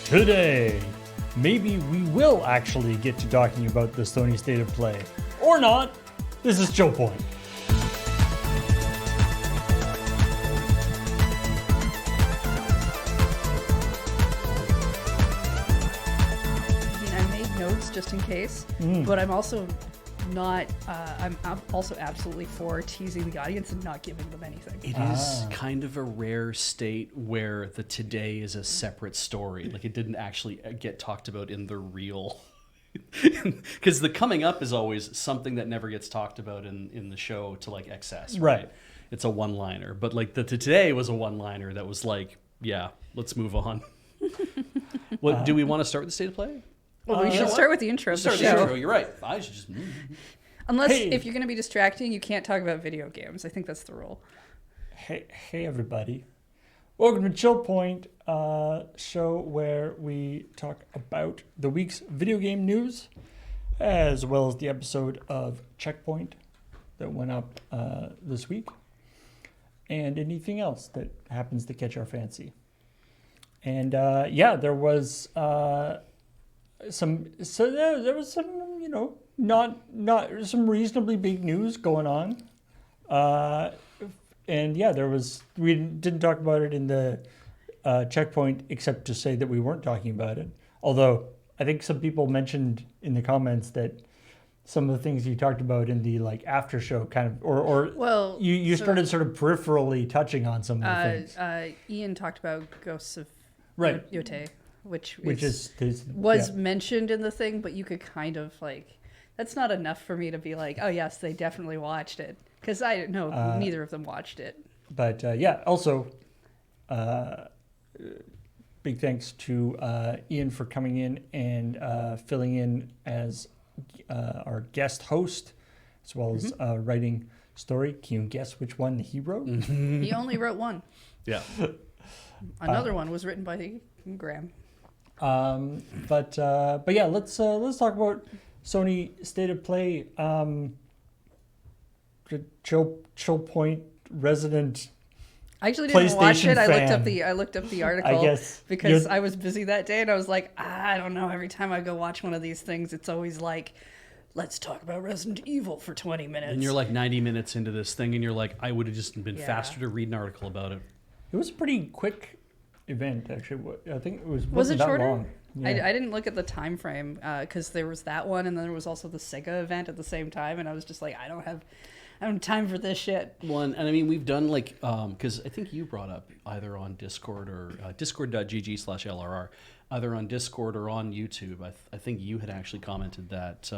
Today, maybe we will actually get to talking about the Sony State of Play. Or not. This is ChillPoint. I made notes just in case, but I'm also not, I'm also absolutely for teasing the audience and not giving them anything. It is kind of a rare state where the today is a separate story. Like it didn't actually get talked about in the real. Because the coming up is always something that never gets talked about in the show to like excess. Right. It's a one-liner. But like the today was a one-liner that was like, yeah, let's move on. What do we want to start with the state of play? Well, we should start with the intro of the show. Intro. You're right. I should just. Unless Hey. if you're going to be distracting, you can't talk about video games. I think that's the rule. Hey everybody. Welcome to ChillPoint, show where we talk about the week's video game news, as well as the episode of Checkpoint that went up this week, and anything else that happens to catch our fancy. And there was some not some reasonably big news going on. And we didn't talk about it in the Checkpoint, except to say that we weren't talking about it. Although I think some people mentioned in the comments that some of the things you talked about in the like after show kind of, you started sort of peripherally touching on some of the things. Ian talked about Ghosts of Right. Yote, which was mentioned in the thing, but you could kind of like, that's not enough for me to be like, oh yes, they definitely watched it. Because I know neither of them watched it. But also, big thanks to Ian for coming in and filling in as our guest host, as well as writing story. Can you guess which one he wrote? He only wrote one. Yeah. Another one was written by Graham. But yeah, let's talk about Sony State of Play. ChillPoint resident. I actually didn't watch it. fan. I looked up the article. I guess because I was busy that day, and I was like, I don't know. Every time I go watch one of these things, it's always like, let's talk about Resident Evil for 20 minutes. And you're like 90 minutes into this thing, and you're like, I would have just been faster to read an article about it. It was a pretty quick event, actually. I think it Was wasn't it that shorter? long. Yeah. I didn't look at the time frame because there was that one, and then there was also the Sega event at the same time, and I was just like, I don't have time for this shit. One, and I mean, we've done like, because I think you brought up either on Discord or discord.gg/LRR, either on Discord or on YouTube. I think you had actually commented that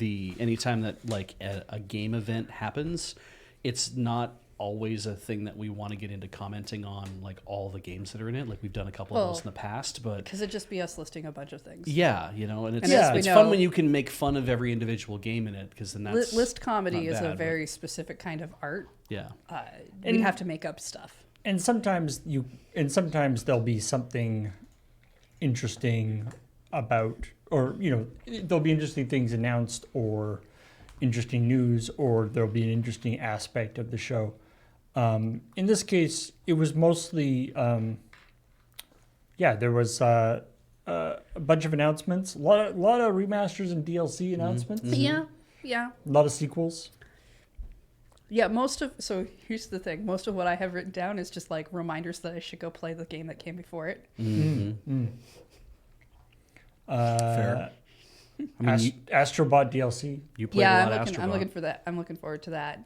anytime that like a game event happens, it's not always a thing that we want to get into commenting on like all the games that are in it. Like we've done a couple of those in the past, but because it'd just be us listing a bunch of things. Yeah, and it's as we fun know, when you can make fun of every individual game in it, because then that's list comedy is bad, a very specific kind of art. Yeah. We have to make up stuff. And sometimes there'll be something interesting about, or there'll be interesting things announced, or interesting news, or there'll be an interesting aspect of the show. In this case, it was mostly, there was a bunch of announcements, a lot of remasters and DLC announcements. Mm-hmm. Yeah. A lot of sequels. Yeah, so here's the thing. Most of what I have written down is just like reminders that I should go play the game that came before it. Fair. I mean, Astrobot DLC. you played a lot of Astrobot. I'm looking for that. I'm looking forward to that.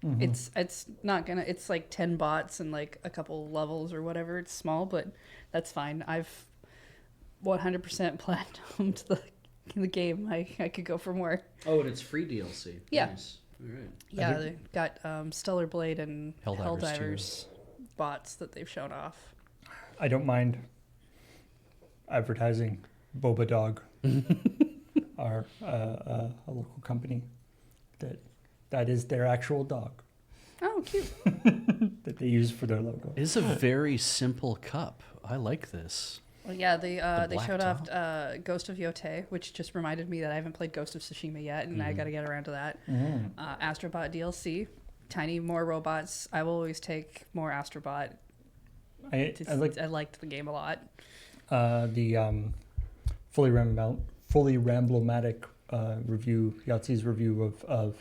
Mm-hmm. It's not gonna. It's like 10 bots and like a couple levels or whatever. It's small, but that's fine. I've 100% platinumed the game. I could go for more. Oh, and it's free DLC. Yeah. Nice. All right. Yeah, they got Stellar Blade and Helldivers Helldivers bots that they've shown off. I don't mind advertising Boba Dog, our a local company that is their actual dog Oh, cute. that they use for their logo. It's a very simple cup. I like this. Well, yeah, they black showed off Ghost of Yote, which just reminded me that I haven't played Ghost of Tsushima yet, and I got to get around to that. Astrobot DLC, tiny more robots. I will always take more Astrobot. I I liked the game a lot. the fully ramblomatic review, Yahtzee's review of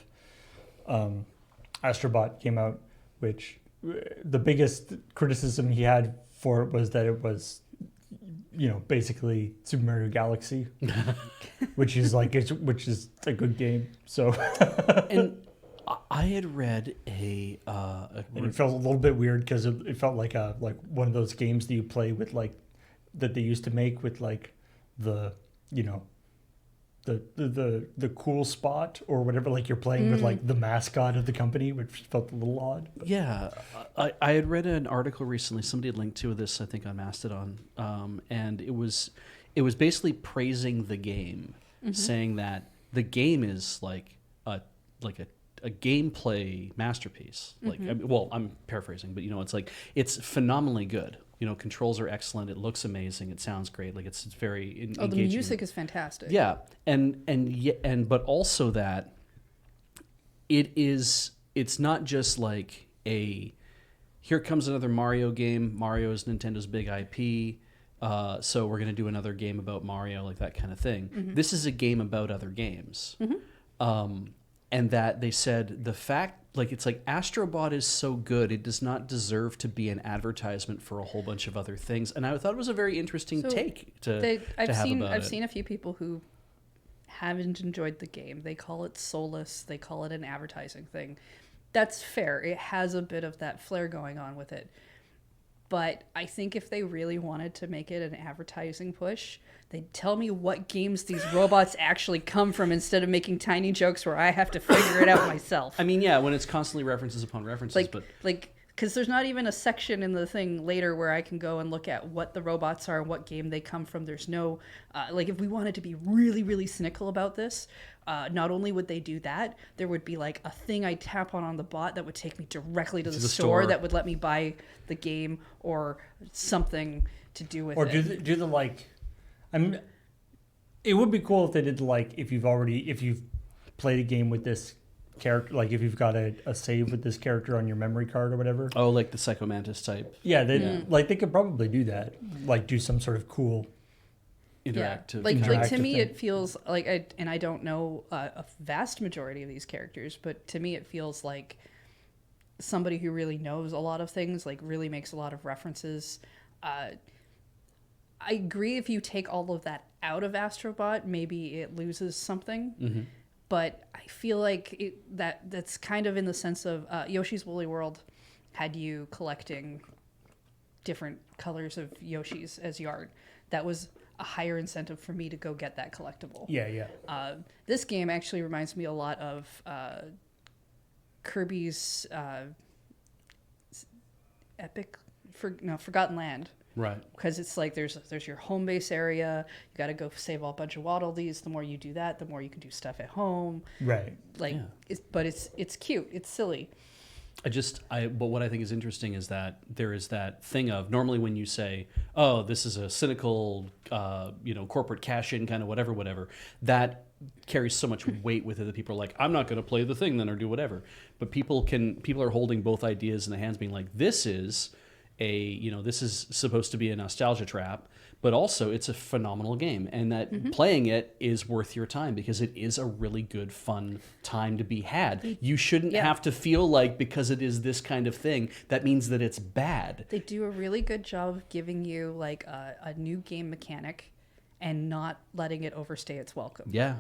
Astrobot came out, which the biggest criticism he had for it was that it was, basically Super Mario Galaxy, which is a good game. So, And I had read and it felt a little bit weird because it felt like one of those games that you play with that they used to make with the the cool spot or whatever, like you're playing with the mascot of the company, which felt a little odd. Yeah, I had read an article recently. Somebody had linked to this, I think, on Mastodon, and it was basically praising the game, saying that the game is like a gameplay masterpiece. I'm paraphrasing, but it's phenomenally good. Controls are excellent. It looks amazing. It sounds great. It's very engaging. The music is fantastic. Yeah, but also that it's not just like here comes another Mario game. Mario is Nintendo's big IP, so we're gonna do another game about Mario, like that kind of thing. This is a game about other games, and that they said the fact. It's like Astrobot is so good, it does not deserve to be an advertisement for a whole bunch of other things. And I thought it was a very interesting take I've seen a few people who haven't enjoyed the game. They call it soulless. They call it an advertising thing. That's fair. It has a bit of that flair going on with it. But I think if they really wanted to make it an advertising push, they'd tell me what games these robots actually come from instead of making tiny jokes where I have to figure it out myself. I mean, yeah, when it's constantly references upon references, because there's not even a section in the thing later where I can go and look at what the robots are and what game they come from. There's no, if we wanted to be really, really cynical about this, not only would they do that, there would be a thing I tap on the bot that would take me directly to the store that would let me buy the game or something to do with it. Do the it would be cool if they did if you've played a game with this character, if you've got a save with this character on your memory card or whatever. Oh, like the Psychomantis type. Yeah, they could probably do that. Do some sort of cool interactive. To me, thing. it feels and I don't know a vast majority of these characters, but to me, it feels like somebody who really knows a lot of things, really makes a lot of references. I agree if you take all of that out of Astrobot, maybe it loses something. But I feel like that's kind of in the sense of Yoshi's Woolly World had you collecting different colors of Yoshi's as yard. That was a higher incentive for me to go get that collectible. Yeah. This game actually reminds me a lot of Kirby's Forgotten Land. Right. Because it's there's your home base area. You got to go save a bunch of waddle dees. The more you do that, the more you can do stuff at home. Right. It's cute. It's silly. But what I think is interesting is that there is that thing of normally when you say, oh, this is a cynical, corporate cash-in kind of whatever, that carries so much weight with it that people are like, I'm not going to play the thing then or do whatever. But people are holding both ideas in the hands being like, this is supposed to be a nostalgia trap, but also it's a phenomenal game, and that playing it is worth your time because it is a really good, fun time to be had. You shouldn't have to feel like because it is this kind of thing, that means that it's bad. They do a really good job of giving you a new game mechanic and not letting it overstay its welcome. Yeah.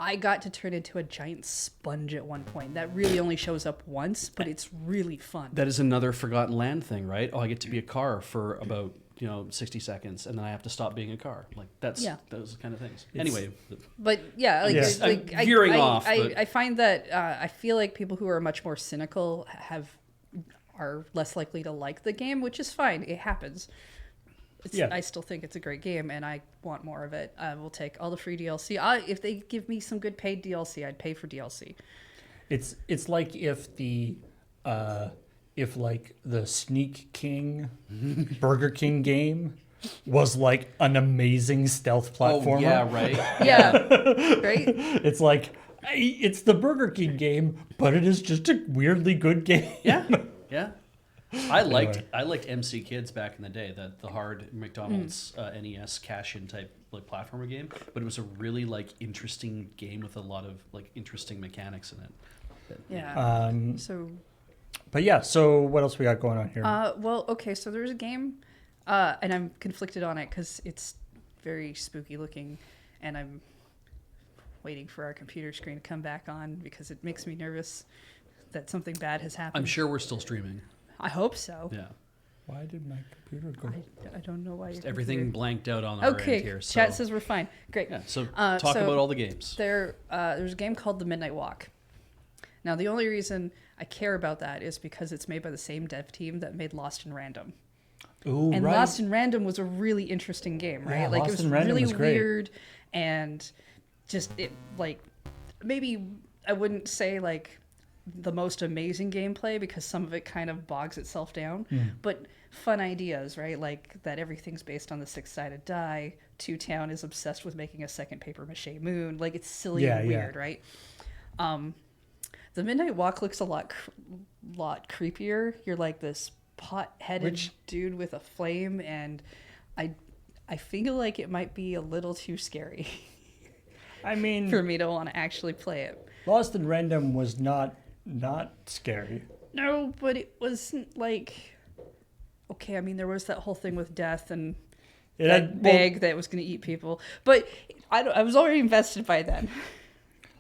I got to turn into a giant sponge at one point. That really only shows up once, but it's really fun. That is another Forgotten Land thing, right? Oh, I get to be a car for about 60 seconds, and then I have to stop being a car. Those kind of things. Anyway, but yeah, I'm veering off. I find that I feel like people who are much more cynical are less likely to like the game, which is fine. It happens. I still think it's a great game, and I want more of it. I will take all the free DLC. If they give me some good paid DLC, I'd pay for DLC. It's like if the Sneak King Burger King game was an amazing stealth platformer. Oh, yeah, right. Yeah, right. It's it's the Burger King game, but it is just a weirdly good game. Yeah. I liked Anyway. I liked MC Kids back in the day, the hard McDonald's NES cash-in type like platformer game, but it was a really like interesting game with a lot of like interesting mechanics in it. Yeah. Um, So, but yeah, so what else we got going on here? well, okay. So there's a game, and I'm conflicted on it because it's very spooky looking, and I'm waiting for our computer screen to come back on because it makes me nervous that something bad has happened. I'm sure we're still streaming. I hope so. Yeah. Why did my computer go? I don't know why. Just your everything computer- blanked out on our Okay. end here. So. Chat says we're fine. Great. Yeah. So So talk about all the games. There's a game called The Midnight Walk. Now, the only reason I care about that is because it's made by the same dev team that made Lost in Random. Ooh, And right. Lost in Random was a really interesting game, right? Yeah, like Lost it was in Random really was great. weird and just it like maybe I wouldn't say like the most amazing gameplay because some of it kind of bogs itself down, but fun ideas, right? Like that everything's based on the six-sided die. Two Town is obsessed with making a second paper mache moon. Like it's silly and Yeah, yeah. weird, right? The Midnight Walk looks a lot creepier. You're like this pot-headed dude with a flame, and I feel like it might be a little too scary I mean, for me to want to actually play it. Lost in Random was not scary. No, but it wasn't like okay. I mean, there was that whole thing with death and It that had, bag that was going to eat people, but I was already invested by then.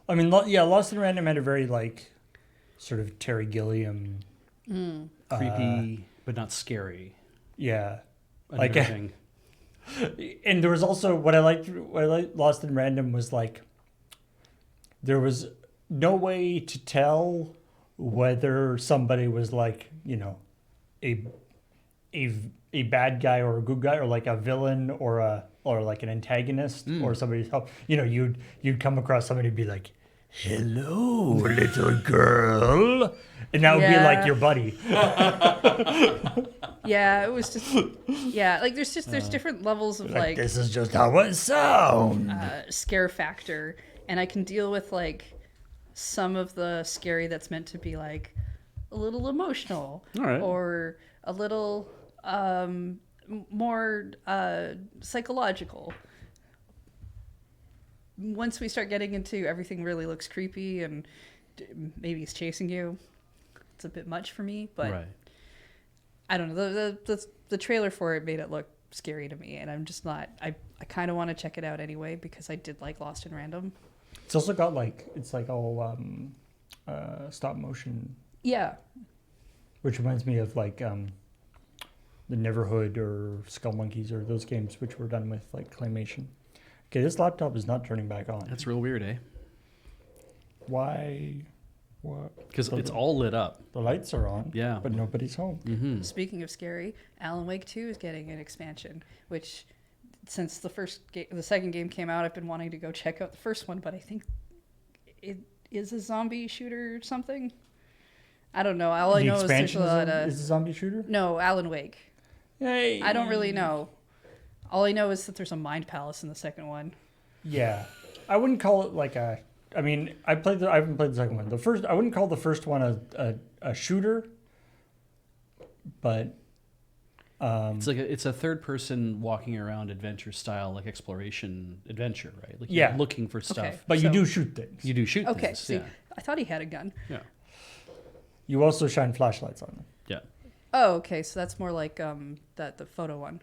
I mean, Lost in Random had a very like sort of Terry Gilliam, Creepy, but not scary. yeah, like Unnerving. and there was also what I liked Lost in Random was like there was no way to tell whether somebody was like, you know, a bad guy or a good guy or like a villain or like an antagonist or somebody's help. You know, you'd come across somebody and be like, "Hello, little girl," and that would be like Yeah. your buddy. Yeah, it was just like there's different levels of like This is just how it sounds. scare factor, and I can deal with like some of the scary that's meant to be like a little emotional All right. or a little more psychological. Once we start getting into everything really looks creepy and maybe he's chasing you, it's a bit much for me, but Right. I don't know. The trailer for it made it look scary to me, and I'm just not. I kind of want to check it out anyway because I did like Lost in Random. It's also got like it's like all stop motion, Yeah, which reminds me of like the Neverhood or Skull Monkeys or those games which were done with like claymation. Okay, this laptop is not turning back on. That's real weird, eh? Why? What? Because it's all lit up. The lights are on. Yeah. But nobody's home. Mm-hmm. Speaking of scary, Alan Wake 2 is getting an expansion, which since the second game came out, I've been wanting to go check out the first one, but I think it is a zombie shooter or something. I don't know. All I The know is there's a expansion lot is a zombie shooter. no Alan Wake. Hey. I don't really know. All I know is that there's a mind palace in the second one. Yeah, I wouldn't call it like a. I mean, I haven't played the second one. I wouldn't call the first one a shooter, but It's a third person walking around adventure style, like exploration adventure, right? Like Yeah. you're looking for stuff. Okay. but you So- do shoot things. You do shoot Okay, things. see, Yeah. I thought he had a gun. Yeah. You also shine flashlights on them. Yeah. Oh, okay, so that's more like the photo one.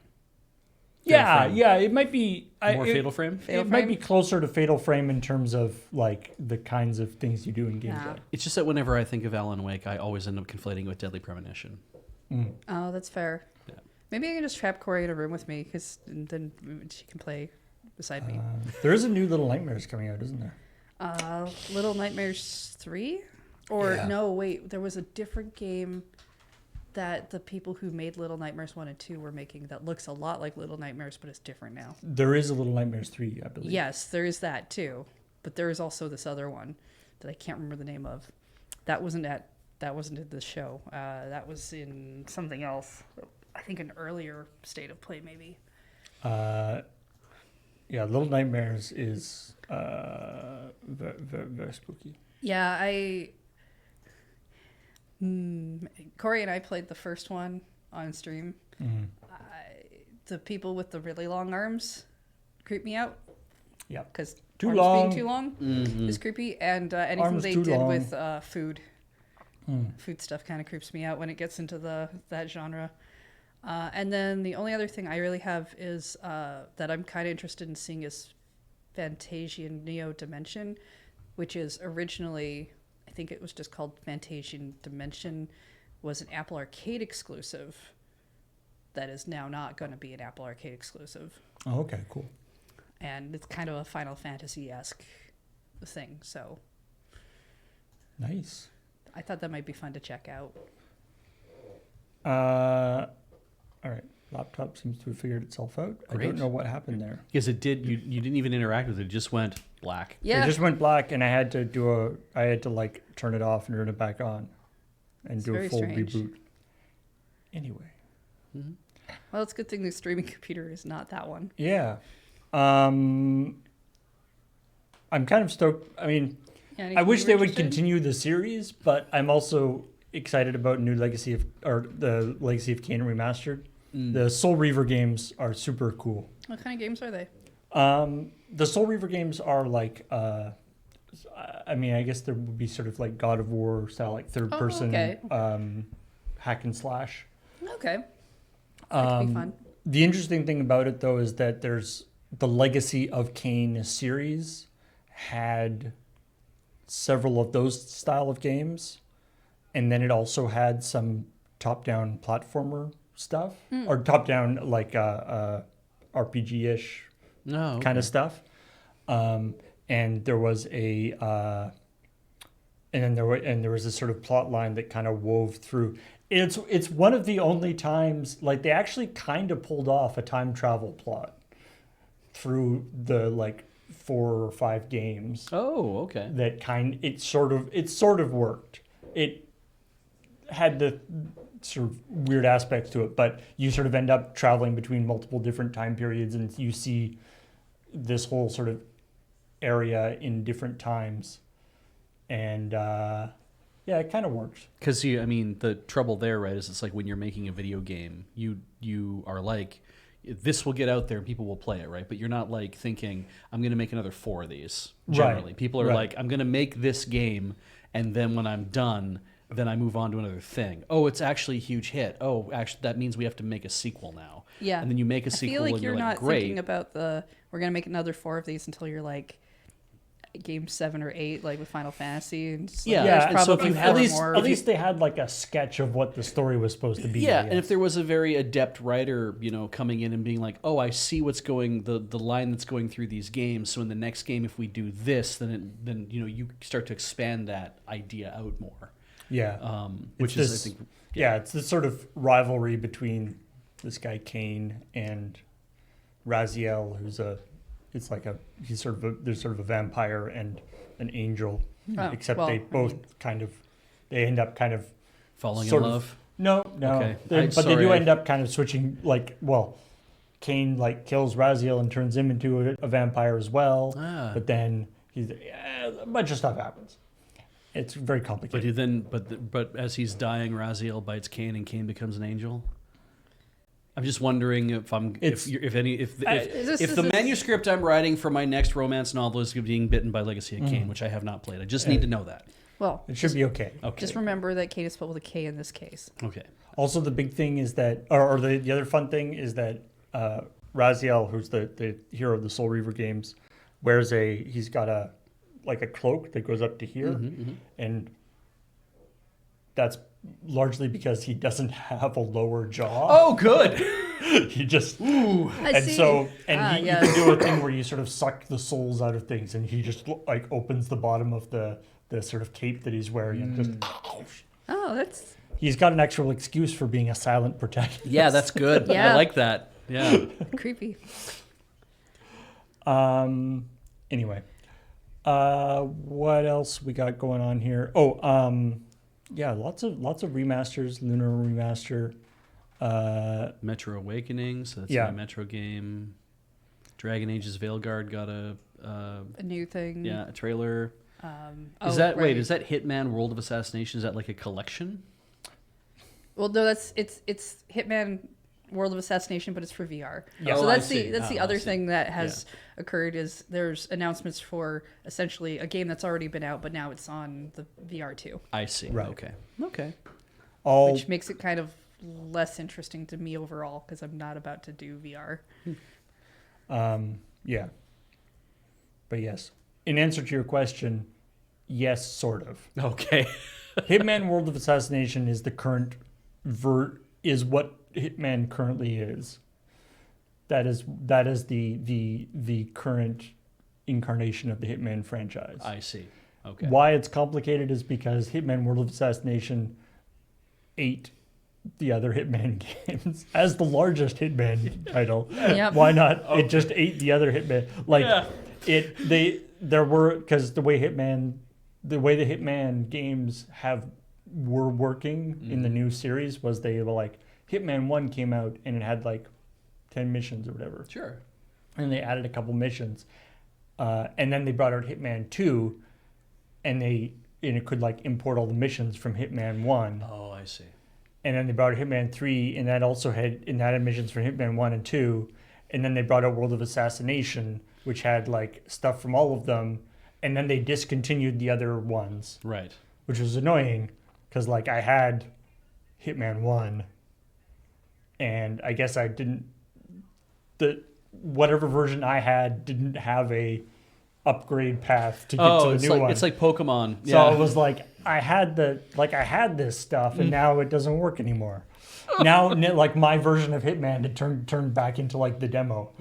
Yeah, Frame. yeah, it might be More Fatal Frame? Fatal It might be Frame? closer to Fatal Frame in terms of like the kinds of things you do in gameplay. Yeah. It's just that whenever I think of Alan Wake, I always end up conflating with Deadly Premonition. Oh, that's fair. Yeah. Maybe I can just trap Corey in a room with me, because then she can play beside me. There is a new Little Nightmares coming out, isn't there? Little Nightmares 3? Or, Yeah. no, wait, there was a different game that the people who made Little Nightmares 1 and 2 were making that looks a lot like Little Nightmares, but it's different now. There is a Little Nightmares 3, I believe. Yes, there is that too. But there is also this other one that I can't remember the name of. That wasn't in the show. That was in something else. I think an earlier state of play, maybe. Yeah, Little Nightmares is very, very, very spooky. Yeah, Corey and I played the first one on stream. Mm-hmm. The people with the really long arms creep me out. Yeah. Because Too arms long. being too long is creepy. And anything Arms they too did long. with food. Food stuff kind of creeps me out when it gets into that genre. And then the only other thing I really have is that I'm kind of interested in seeing is Fantasian Neo Dimension, which is originally, I think it was just called Fantasian Dimension, was an Apple Arcade exclusive that is now not going to be an Apple Arcade exclusive. Oh, okay, cool. And it's kind of a Final Fantasy-esque thing, so Nice. I thought that might be fun to check out. All right. Laptop seems to have figured itself out. I Great. don't know what happened there. Because it did. You didn't even interact with it. It just went black. Yeah. It just went black, and I had to like turn it off and turn it back on, and It's do a very full strange. reboot. Anyway. Well, it's a good thing the streaming computer is not that one. Yeah. I'm kind of stoked. I mean, Yeah, I anything wish you they were would interested in? continue the series, but I'm also excited about the Legacy of Kain Remastered. The Soul Reaver games are super cool. What kind of games are they? The Soul Reaver games are like, I mean, I guess there would be sort of like God of War style, like third person okay. hack and slash. Okay. That could be fun. The interesting thing about it, though, is that there's the Legacy of Kain series had several of those style of games, and then it also had some top-down platformer stuff, or top-down like RPG-ish No. kind of stuff. And there was there was this sort of plot line that kind of wove through. It's one of the only times, like, they actually kind of pulled off a time travel plot through the like 4 or 5 games. Oh, okay. That it sort of worked. It had the sort of weird aspects to it, but you sort of end up traveling between multiple different time periods, and you see this whole sort of area in different times, and yeah, it kind of works. Because I mean, the trouble there, right, is it's like when you're making a video game, you are like, this will get out there and people will play it, right? But you're not like thinking, I'm going to make another 4 of these. Generally, Right. people are Right. like, I'm going to make this game, and then when I'm done, then I move on to another thing. Oh, it's actually a huge hit. Oh, actually, that means we have to make a sequel now. Yeah. And then you make a I sequel, feel like and you're you're not like, great. thinking about we're going to make another 4 of these until you're like game 7 or 8, like with Final Fantasy. And just, like, Yeah, there's and so if probably you four have- more. At least they had like a sketch of what the story was supposed to be. Yeah, I and if guess. there was a very adept writer, coming in and being like, "Oh, I see what's going the line that's going through these games. So in the next game, if we do this, then you start to expand that idea out more." Yeah. Which It's is, I think, Yeah, it's this sort of rivalry between this guy Kane and Raziel, there's sort of a vampire and an angel, Oh, except well, they I both mean- they end up kind of falling in sort of- love. no, Okay. but they do end up kind of switching. Like, well, Kane like kills Raziel and turns him into a vampire as well, Ah. but then a bunch of stuff happens. It's very But complicated. he then, but as he's dying, Raziel bites Cain, and Cain becomes an angel. I'm just wondering if the manuscript I'm writing for my next romance novel is being bitten by Legacy of Kain, which I have not played. I just need to know that. Well, It should be okay. Okay. just remember that Kate is spelled with a K in this case. Okay. Also, the big thing is that, or the other fun thing is that Raziel, who's the hero of the Soul Reaver games, he's got a cloak that goes up to here, and that's largely because he doesn't have a lower jaw. Oh, good. He just I see. you yeah. can do a thing where you sort of suck the souls out of things, and he just like opens the bottom of the sort of cape that he's wearing, and just Oh, that's he's got an actual excuse for being a silent protagonist. Yeah, that's good. Yeah. I like that. Yeah. creepy. Anyway, what else we got going on here? Yeah, lots of remasters. Lunar remaster. Metro Awakening, so that's Yeah. a Metro game. Dragon Age's Veilguard got a A new thing. a trailer. Is that Hitman World of Assassination? Is that like a collection? Well, no, it's Hitman World of Assassination, but it's for VR. Yeah. So Oh, that's I see. the Oh, other I see. thing that has occurred is there's announcements for essentially a game that's already been out, but now it's on the VR too, I see. Right. Okay. All which makes it kind of less interesting to me overall because I'm not about to do VR. yeah. But yes, in answer to your question, yes, sort of. Okay. Hitman World of Assassination is the current is what Hitman currently is. That is the current incarnation of the Hitman franchise. I see. Okay. Why it's complicated is because Hitman World of Assassination ate the other Hitman games as the largest Hitman title. Yep. Why not? It just ate the other Hitman. Like because the way the Hitman games were working in the new series was they were like Hitman 1 came out and it had like 10 missions or whatever. Sure. And they added a couple missions. And then they brought out Hitman 2 and it could like import all the missions from Hitman 1. Oh, I see. And then they brought out Hitman 3 and that also had missions from Hitman 1 and 2. And then they brought out World of Assassination, which had like stuff from all of them. And then they discontinued the other ones. Right. Which was annoying because like I had Hitman 1 and I guess whatever version I had didn't have a upgrade path to get to the new one. It's like Pokemon. So it was like I had this stuff and now it doesn't work anymore. Now like my version of Hitman had turned back into like the demo.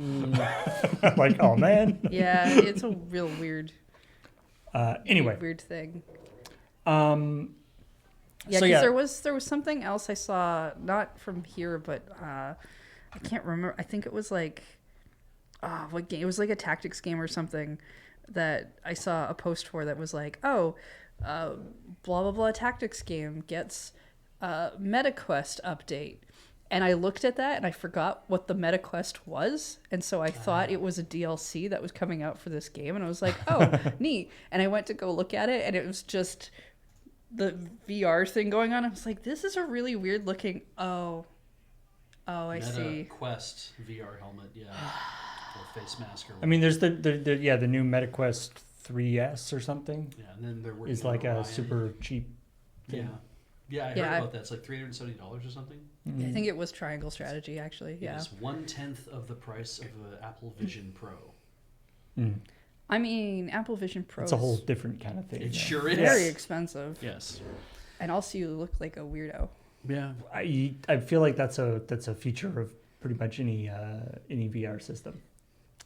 Like, oh man. Yeah, it's a real weird Anyway. weird thing. So, Because there was something else I saw, not from here, but I can't remember. I think it was like, what game? It was like a tactics game or something that I saw a post for that was like, blah blah blah tactics game gets MetaQuest update. And I looked at that and I forgot what the MetaQuest was. And so I thought it was a DLC that was coming out for this game. And I was like, oh, neat. And I went to go look at it and it was just the VR thing going on. I was like, this is a really weird looking. I see. Quest VR helmet, or face mask or whatever. I mean, there's the new MetaQuest 3S or something. Yeah, and then there were Is like a super cheap Yeah. thing. Yeah, I heard about that. It's like $370 or something. I think it was Triangle Strategy, actually. Yeah. It's 1/10 of the price of the Apple Vision Pro. I mean, Apple Vision Pro It's a whole different kind of thing. It yeah. sure is. very expensive. Yes. And also you look like a weirdo. Yeah. I feel like that's a feature of pretty much any VR system.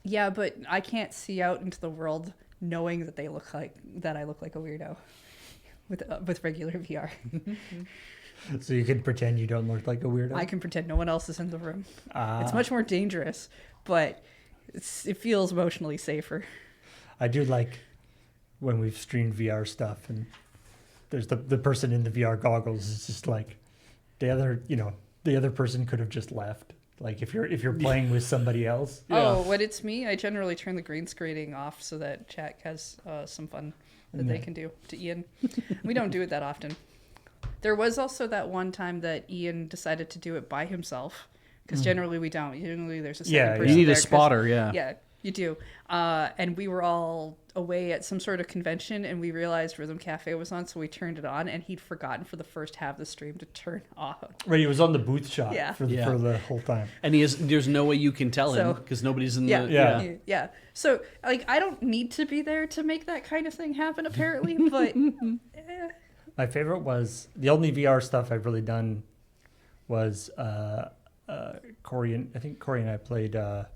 Yeah, but I can't see out into the world knowing that I look like a weirdo with regular VR. So you can pretend you don't look like a weirdo. I can pretend no one else is in the room. It's much more dangerous, but it feels emotionally safer. I do like when we've streamed VR stuff and there's the person in the VR goggles is just like the other person could have just left. Like if you're playing with somebody else. Yeah. Oh, when it's me, I generally turn the green screening off so that chat has some fun that they can do to Ian. We don't do it that often. There was also that one time that Ian decided to do it by himself because generally we don't. Generally there's a second person You need there a spotter, yeah. Yeah, you do. And we were all away at some sort of convention and we realized Rhythm Cafe was on, so we turned it on and he'd forgotten for the first half of the stream to turn off. Right, he was on the booth shot for the whole time. And there's no way you can tell him because nobody's in the... Yeah. So, like, I don't need to be there to make that kind of thing happen, apparently, but... My favorite was, the only VR stuff I've really done was Corey and I played the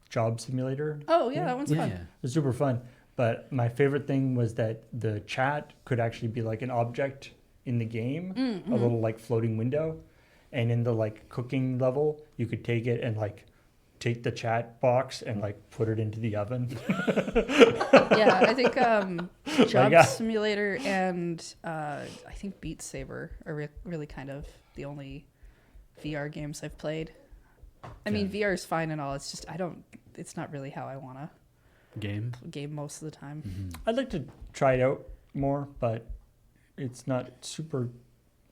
job simulator. Oh, yeah, that one's fun. Yeah. It was super fun. But my favorite thing was that the chat could actually be like an object in the game, a little like floating window. And in the like cooking level, you could take it and like take the chat box and like put it into the oven. Yeah, I think Job God. Simulator and I think Beat Saber are really kind of the only VR games I've played. I mean, VR is fine and all. It's just it's not really how I want to game. most of the time. Mm-hmm. I'd like to try it out more, but it's not super.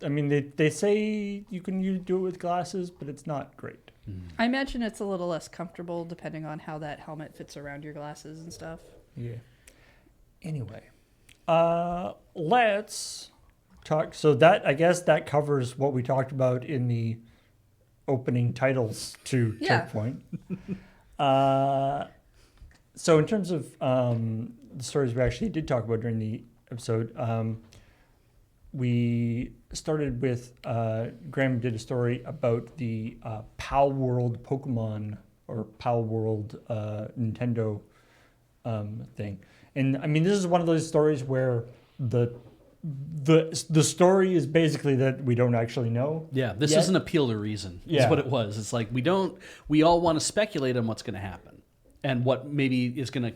I mean, they say you can do it with glasses, but it's not great. I imagine it's a little less comfortable depending on how that helmet fits around your glasses and stuff. Yeah. Anyway, let's talk. So that, I guess that covers what we talked about in the opening titles to Yeah. ChillPoint. So in terms of the stories we actually did talk about during the episode, we started with Graham did a story about the Pal World Pokemon or Pal World Nintendo thing. And I mean, this is one of those stories where the story is basically that we don't actually know. Yeah, this yet. is an appeal to reason. Yeah. Is what it was. It's like we all want to speculate on what's going to happen and what maybe is going to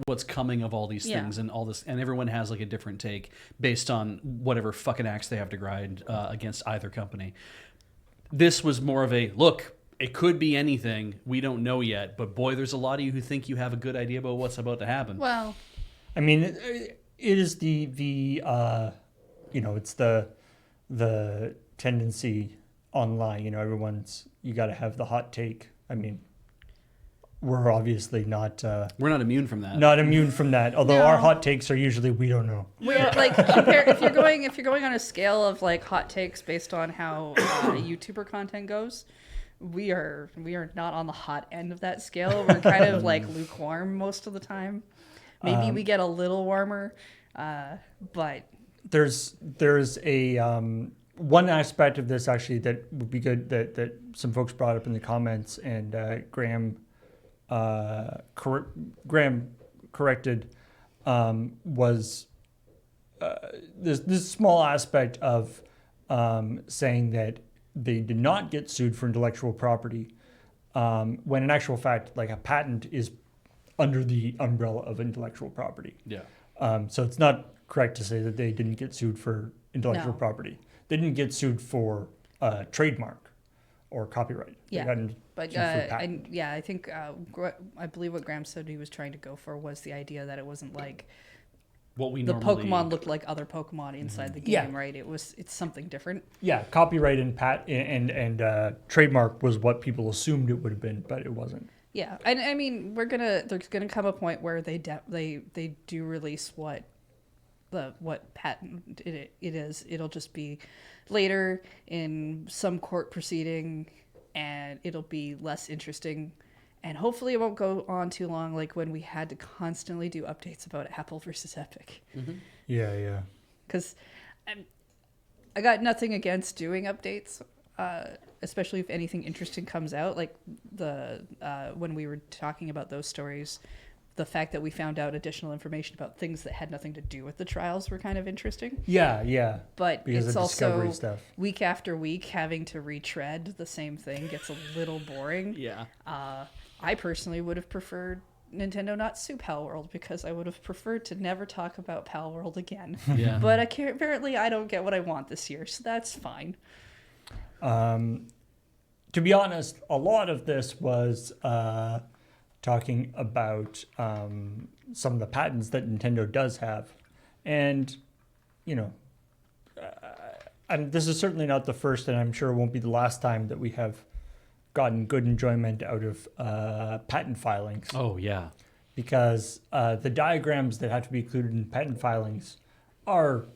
what's coming of all these things and all this, and everyone has like a different take based on whatever fucking axe they have to grind against either company. This was more of a look. It could be anything. We don't know yet, but boy, there's a lot of you who think you have a good idea about what's about to happen. Well, I mean, it is the it's the tendency online. You know, you got to have the hot take. I mean, we're obviously We're not immune from that. not immune from that. Although No. our hot takes are usually we don't know. we're like if you're going on a scale of like hot takes based on how YouTuber content goes, we are not on the hot end of that scale. We're kind of like lukewarm most of the time. Maybe we get a little warmer, but There's a one aspect of this actually that would be good that some folks brought up in the comments, and Graham corrected was this small aspect of saying that they did not get sued for intellectual property, when in actual fact, like a patent is under the umbrella of intellectual property. Yeah. So it's not correct to say that they didn't get sued for intellectual No. property. They didn't get sued for trademark or copyright. Yeah. They got But sued for patent. I think I believe what Graham said he was trying to go for was the idea that it wasn't like What we the normally Pokemon looked like other Pokemon inside the game, Yeah. right? It's something different. Yeah, copyright and trademark was what people assumed it would have been, but it wasn't. Yeah, and I mean there's gonna come a point where they do release what patent it is. It'll just be later in some court proceeding, and it'll be less interesting. And hopefully it won't go on too long, like when we had to constantly do updates about Apple versus Epic. Yeah. Because I got nothing against doing updates, especially if anything interesting comes out. Like when we were talking about those stories, the fact that we found out additional information about things that had nothing to do with the trials were kind of interesting. Yeah. But Because it's of discovery also stuff. week after week having to retread the same thing gets a little boring. Yeah. I personally would have preferred Nintendo not sue Pal World, because I would have preferred to never talk about Pal World again. Yeah. But apparently I don't get what I want this year, so that's fine. To be honest, a lot of this was talking about some of the patents that Nintendo does have. And, and this is certainly not the first, and I'm sure it won't be the last time that we have gotten good enjoyment out of patent filings. Oh yeah. Because the diagrams that have to be included in patent filings are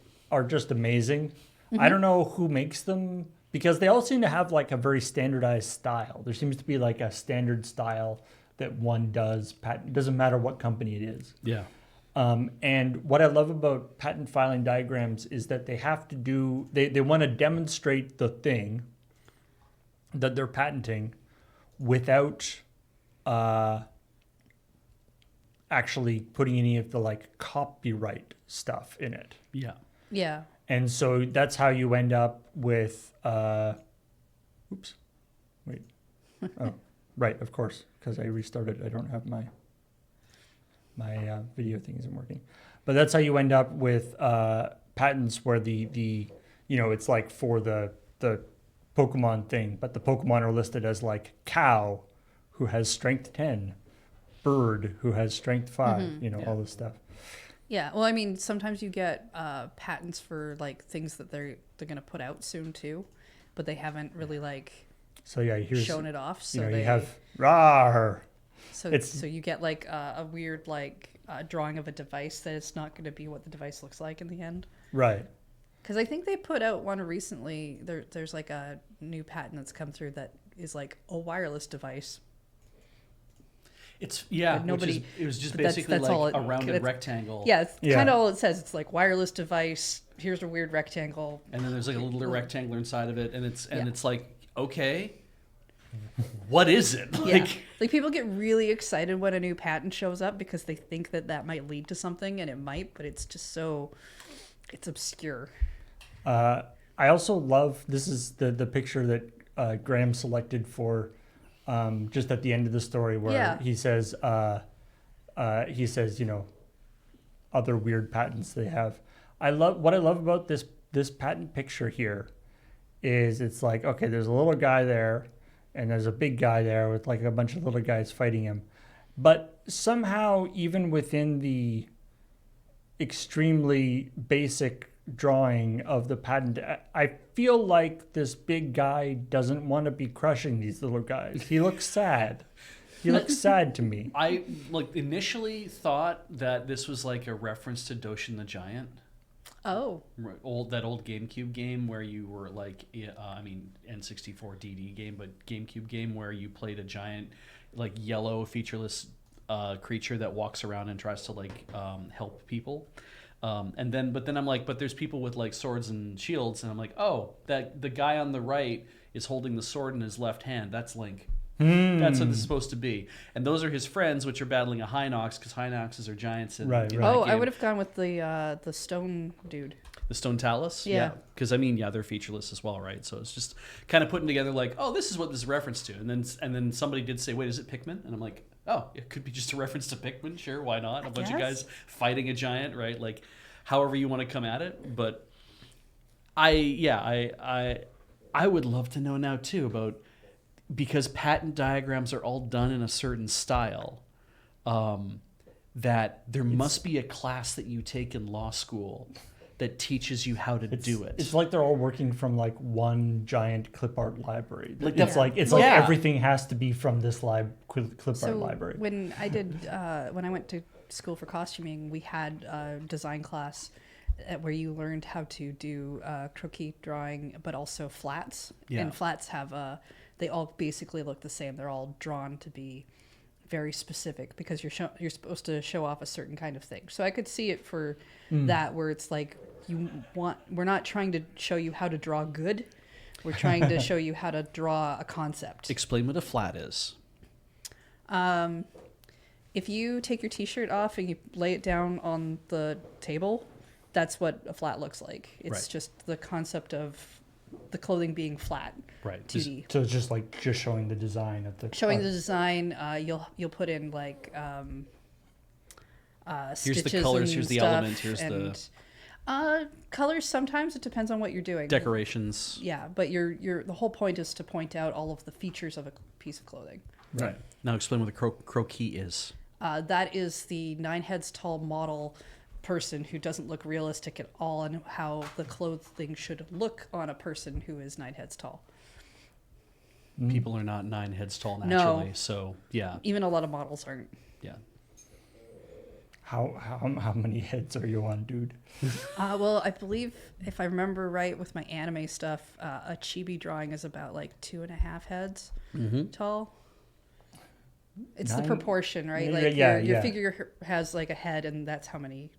just amazing. I don't know who makes them, because they all seem to have like a very standardized style. There seems to be like a standard style that one does. Patent doesn't matter what company it is. Yeah. And what I love about patent filing diagrams is that they have to do, they want to demonstrate the thing that they're patenting without actually putting any of the like copyright stuff in it. Yeah. Yeah. And so that's how you end up with, right, of course, because I restarted. I don't have my video thing isn't working. But that's how you end up with patents where the it's like for the Pokemon thing, but the Pokemon are listed as like cow who has strength 10 bird who has strength 5, you know, all this stuff. Yeah, well, I mean, sometimes you get patents for like things that they're going to put out soon too, but they haven't really like So yeah, here's shown it off. So you know, they you have rawr. so you get like a weird like drawing of a device that it's not going to be what the device looks like in the end. Right. Because I think they put out one recently. There's like a new patent that's come through that is like a wireless device. It's But nobody. it was just but that's- basically that's all like it- a rounded it's- rectangle. Yeah, it's Yeah. kind of all it says. It's like wireless device. Here's a weird rectangle. And then there's like a little rectangular inside of it, and Yeah. it's like, okay, what is it? Yeah, like people get really excited when a new patent shows up because they think that might lead to something, and it might, but it's just it's obscure. I also love, this is the picture that Graham selected for just at the end of the story where Yeah. he says, you know, other weird patents they have. What I love about this patent picture here is it's like, okay, there's a little guy there and there's a big guy there with like a bunch of little guys fighting him. But somehow, even within the extremely basic drawing of the patent, I feel like this big guy doesn't want to be crushing these little guys. He looks sad. He looks sad to me. I like initially thought that this was like a reference to Doshin the Giant. Oh, That old GameCube game where you were like, I mean, N64 DD game, but GameCube game where you played a giant, like yellow featureless creature that walks around and tries to like help people. But then I'm like, but there's people with like swords and shields, and I'm like, oh, that the guy on the right is holding the sword in his left hand. That's Link. That's what this is supposed to be. And those are his friends, which are battling a Hinox, because Hinoxes are giants. In Right. that oh, I game. would have gone with the stone dude. The Stone Talus? Yeah. Because, I mean, yeah, they're featureless as well, right? So it's just kind of putting together like, oh, this is what this is a reference to. And then somebody did say, wait, is it Pikmin? And I'm like, oh, it could be just a reference to Pikmin. Sure, why not? A bunch of guys fighting a giant, right? Like, however you want to come at it. But I would love to know now, too, about... Because patent diagrams are all done in a certain style, that there must be a class that you take in law school that teaches you how to do it. It's like they're all working from like one giant clip art library. Like It's like everything has to be from this clip art library. When I did when I went to school for costuming, we had a design class where you learned how to do croquis drawing, but also flats. Yeah. And flats have they all basically look the same. They're all drawn to be very specific because you're supposed to show off a certain kind of thing. So I could see it for that, where it's like we're not trying to show you how to draw good. We're trying to show you how to draw a concept. Explain what a flat is. If you take your t-shirt off and you lay it down on the table, that's what a flat looks like. It's Right. just the concept of the clothing being flat. Right. 2D. So it's just showing the design of the Showing art. the design, you'll put in like Here's the stitches colors, and here's the stuff, element, here's the colors. Sometimes it depends on what you're doing. decorations. Yeah, but the whole point is to point out all of the features of a piece of clothing. Right. Now explain what the croquis is. That is the 9 heads tall model person who doesn't look realistic at all, and how the clothing should look on a person who is 9 heads tall. People are not 9 heads tall No. naturally, so yeah, Even a lot of models aren't. yeah. How many heads are you on, dude? Well, I believe, if I remember right with my anime stuff, a chibi drawing is about like 2.5 heads tall. It's the 9 proportion, right? Yeah, Like yeah, your yeah. figure has like a head, and that's how many.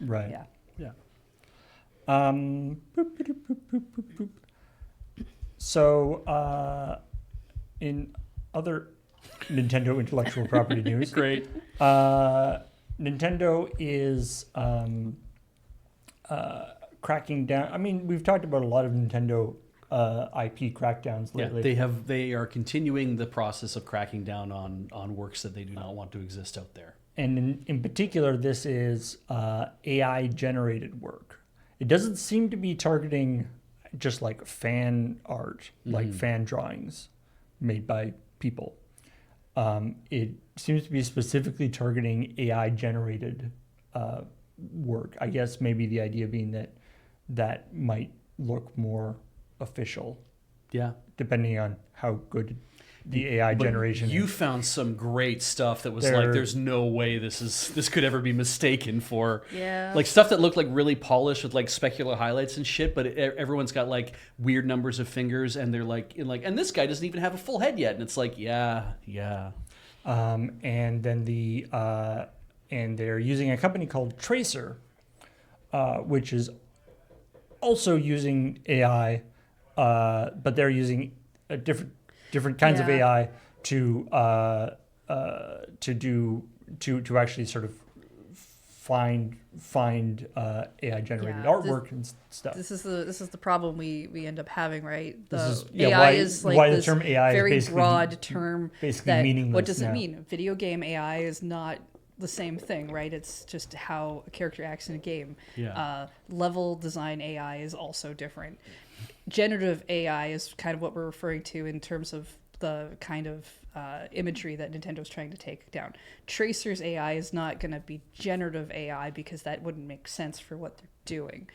Right. Yeah. Yeah. Boop, boop, boop, boop, boop, boop. So, in other Nintendo intellectual property news, Great. Nintendo is cracking down. I mean, we've talked about a lot of Nintendo IP crackdowns Yeah, lately. they are continuing the process of cracking down on works that they do not want to exist out there. And in particular, this is AI generated work. It doesn't seem to be targeting just like fan art, like fan drawings made by people. it seems to be specifically targeting AI generated work. I guess maybe the idea being that might look more official, Yeah. depending on how good the AI But generation you is. found some great stuff that was There- like, there's no way this could ever be mistaken for. Yeah. Like stuff that looked like really polished with like specular highlights and shit, but everyone's got like weird numbers of fingers, and they're like, and this guy doesn't even have a full head yet, and it's like, yeah. And then and they're using a company called Tracer, which is also using AI, but they're using a different kinds of Yeah. AI to actually sort of find AI generated Yeah, artwork and stuff. This is the problem we end up having, right? The This is- AI why- is like why the this term AI is very basically- broad term. basically That, meaningless what does it now. mean? Video game AI is not the same thing, right? It's just how a character acts in a game. Yeah. Level design AI is also different. Generative AI is kind of what we're referring to in terms of the kind of imagery that Nintendo's trying to take down. Tracer's AI is not going to be generative AI because that wouldn't make sense for what they're doing.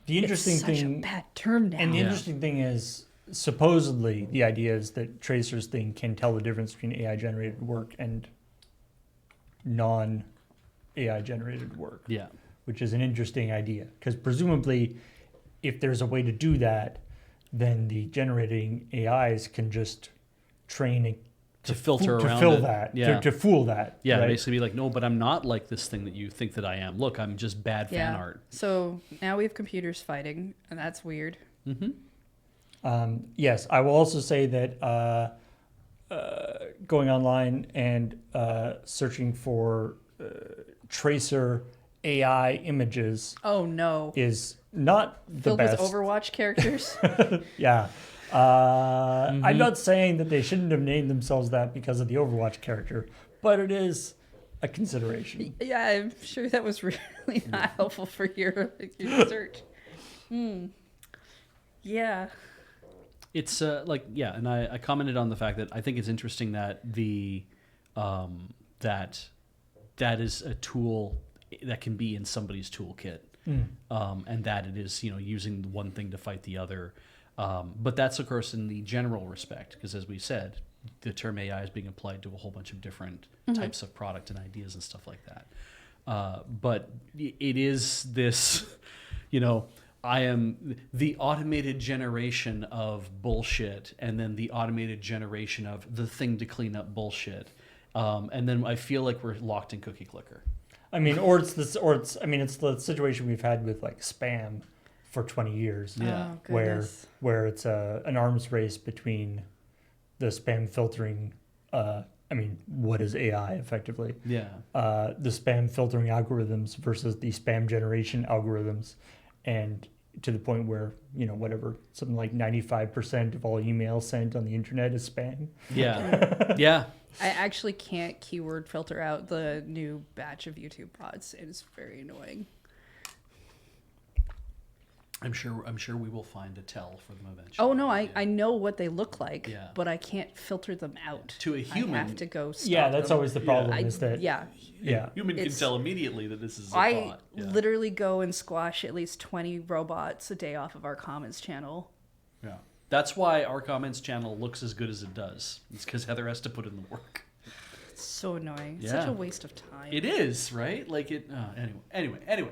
The interesting It's such thing, a bad term now. and the Yeah. interesting thing is, supposedly the idea is that Tracer's thing can tell the difference between AI generated work and non AI generated work, Yeah. which is an interesting idea because presumably, if there's a way to do that, then the generating AIs can just train it To filter to around fill it. that, Yeah. to fool that. Yeah, right? basically be like, no, but I'm not like this thing that you think that I am. Look, I'm just bad fan Yeah. art. So now we have computers fighting, and that's weird. Yes, I will also say that going online and searching for Tracer AI images Oh no. is not the Filled best. with Overwatch characters? Yeah. I'm not saying that they shouldn't have named themselves that because of the Overwatch character, but it is a consideration. Yeah, I'm sure that was really not helpful for your search. Yeah. It's and I commented on the fact that I think it's interesting that the that is a tool that can be in somebody's toolkit, and that it is using one thing to fight the other, but that's of course in the general respect, because as we said, the term AI is being applied to a whole bunch of different types of product and ideas and stuff like that. But it is this, I am the automated generation of bullshit, and then the automated generation of the thing to clean up bullshit. And then I feel like we're locked in cookie clicker. I mean, it's the situation we've had with like spam for 20 years. Yeah. Oh, where goodness. it's an arms race between the spam filtering. What is AI effectively? Yeah. The spam filtering algorithms versus the spam generation algorithms, and to the point where something like 95% of all emails sent on the internet is spam. Yeah. Yeah. I actually can't keyword filter out the new batch of YouTube bots. It is very annoying. I'm sure we will find a tell for them eventually. Oh no, I know what they look like, Yeah. but I can't filter them out. To a human- I have to go stop Yeah, that's them. always the problem. I, Is that yeah. yeah. Human can It's- tell immediately that this is a I bot. Yeah. literally go and squash at least 20 robots a day off of our comments channel. Yeah. That's why our comments channel looks as good as it does. It's because Heather has to put in the work. It's so annoying. It's Yeah. such a waste of time. It is, right? Like it. Anyway.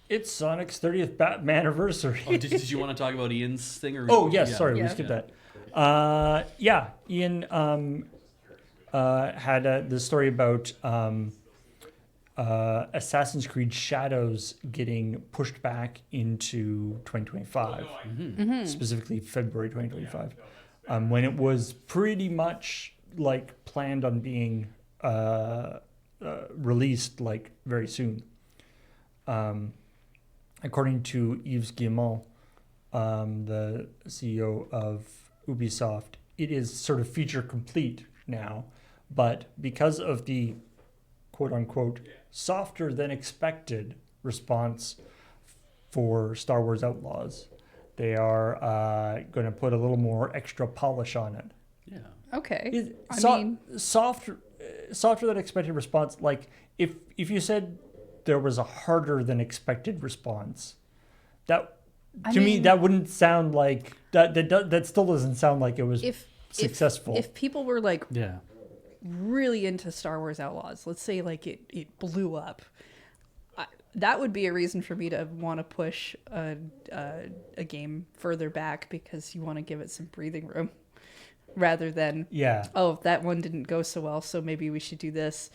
It's Sonic's 30th Batman anniversary. Oh, did you want to talk about Ian's thing? Or Oh yes, Yeah. sorry, we Yeah. skipped that. Ian had this story about Assassin's Creed Shadows getting pushed back into 2025, specifically February 2025, when it was pretty much like planned on being released like very soon. According to Yves Guillemot, the CEO of Ubisoft, it is sort of feature complete now, but because of the quote unquote softer than expected response for Star Wars Outlaws, They are going to put a little more extra polish on it. Yeah. Okay. Softer than expected response. Like if you said there was a harder than expected response, that to me that wouldn't sound like that. That still doesn't sound like it was successful. If people were like Yeah. really into Star Wars Outlaws, let's say like it blew up, that would be a reason for me to want to push a game further back, because you want to give it some breathing room, rather than oh, that one didn't go so well, so maybe we should do this.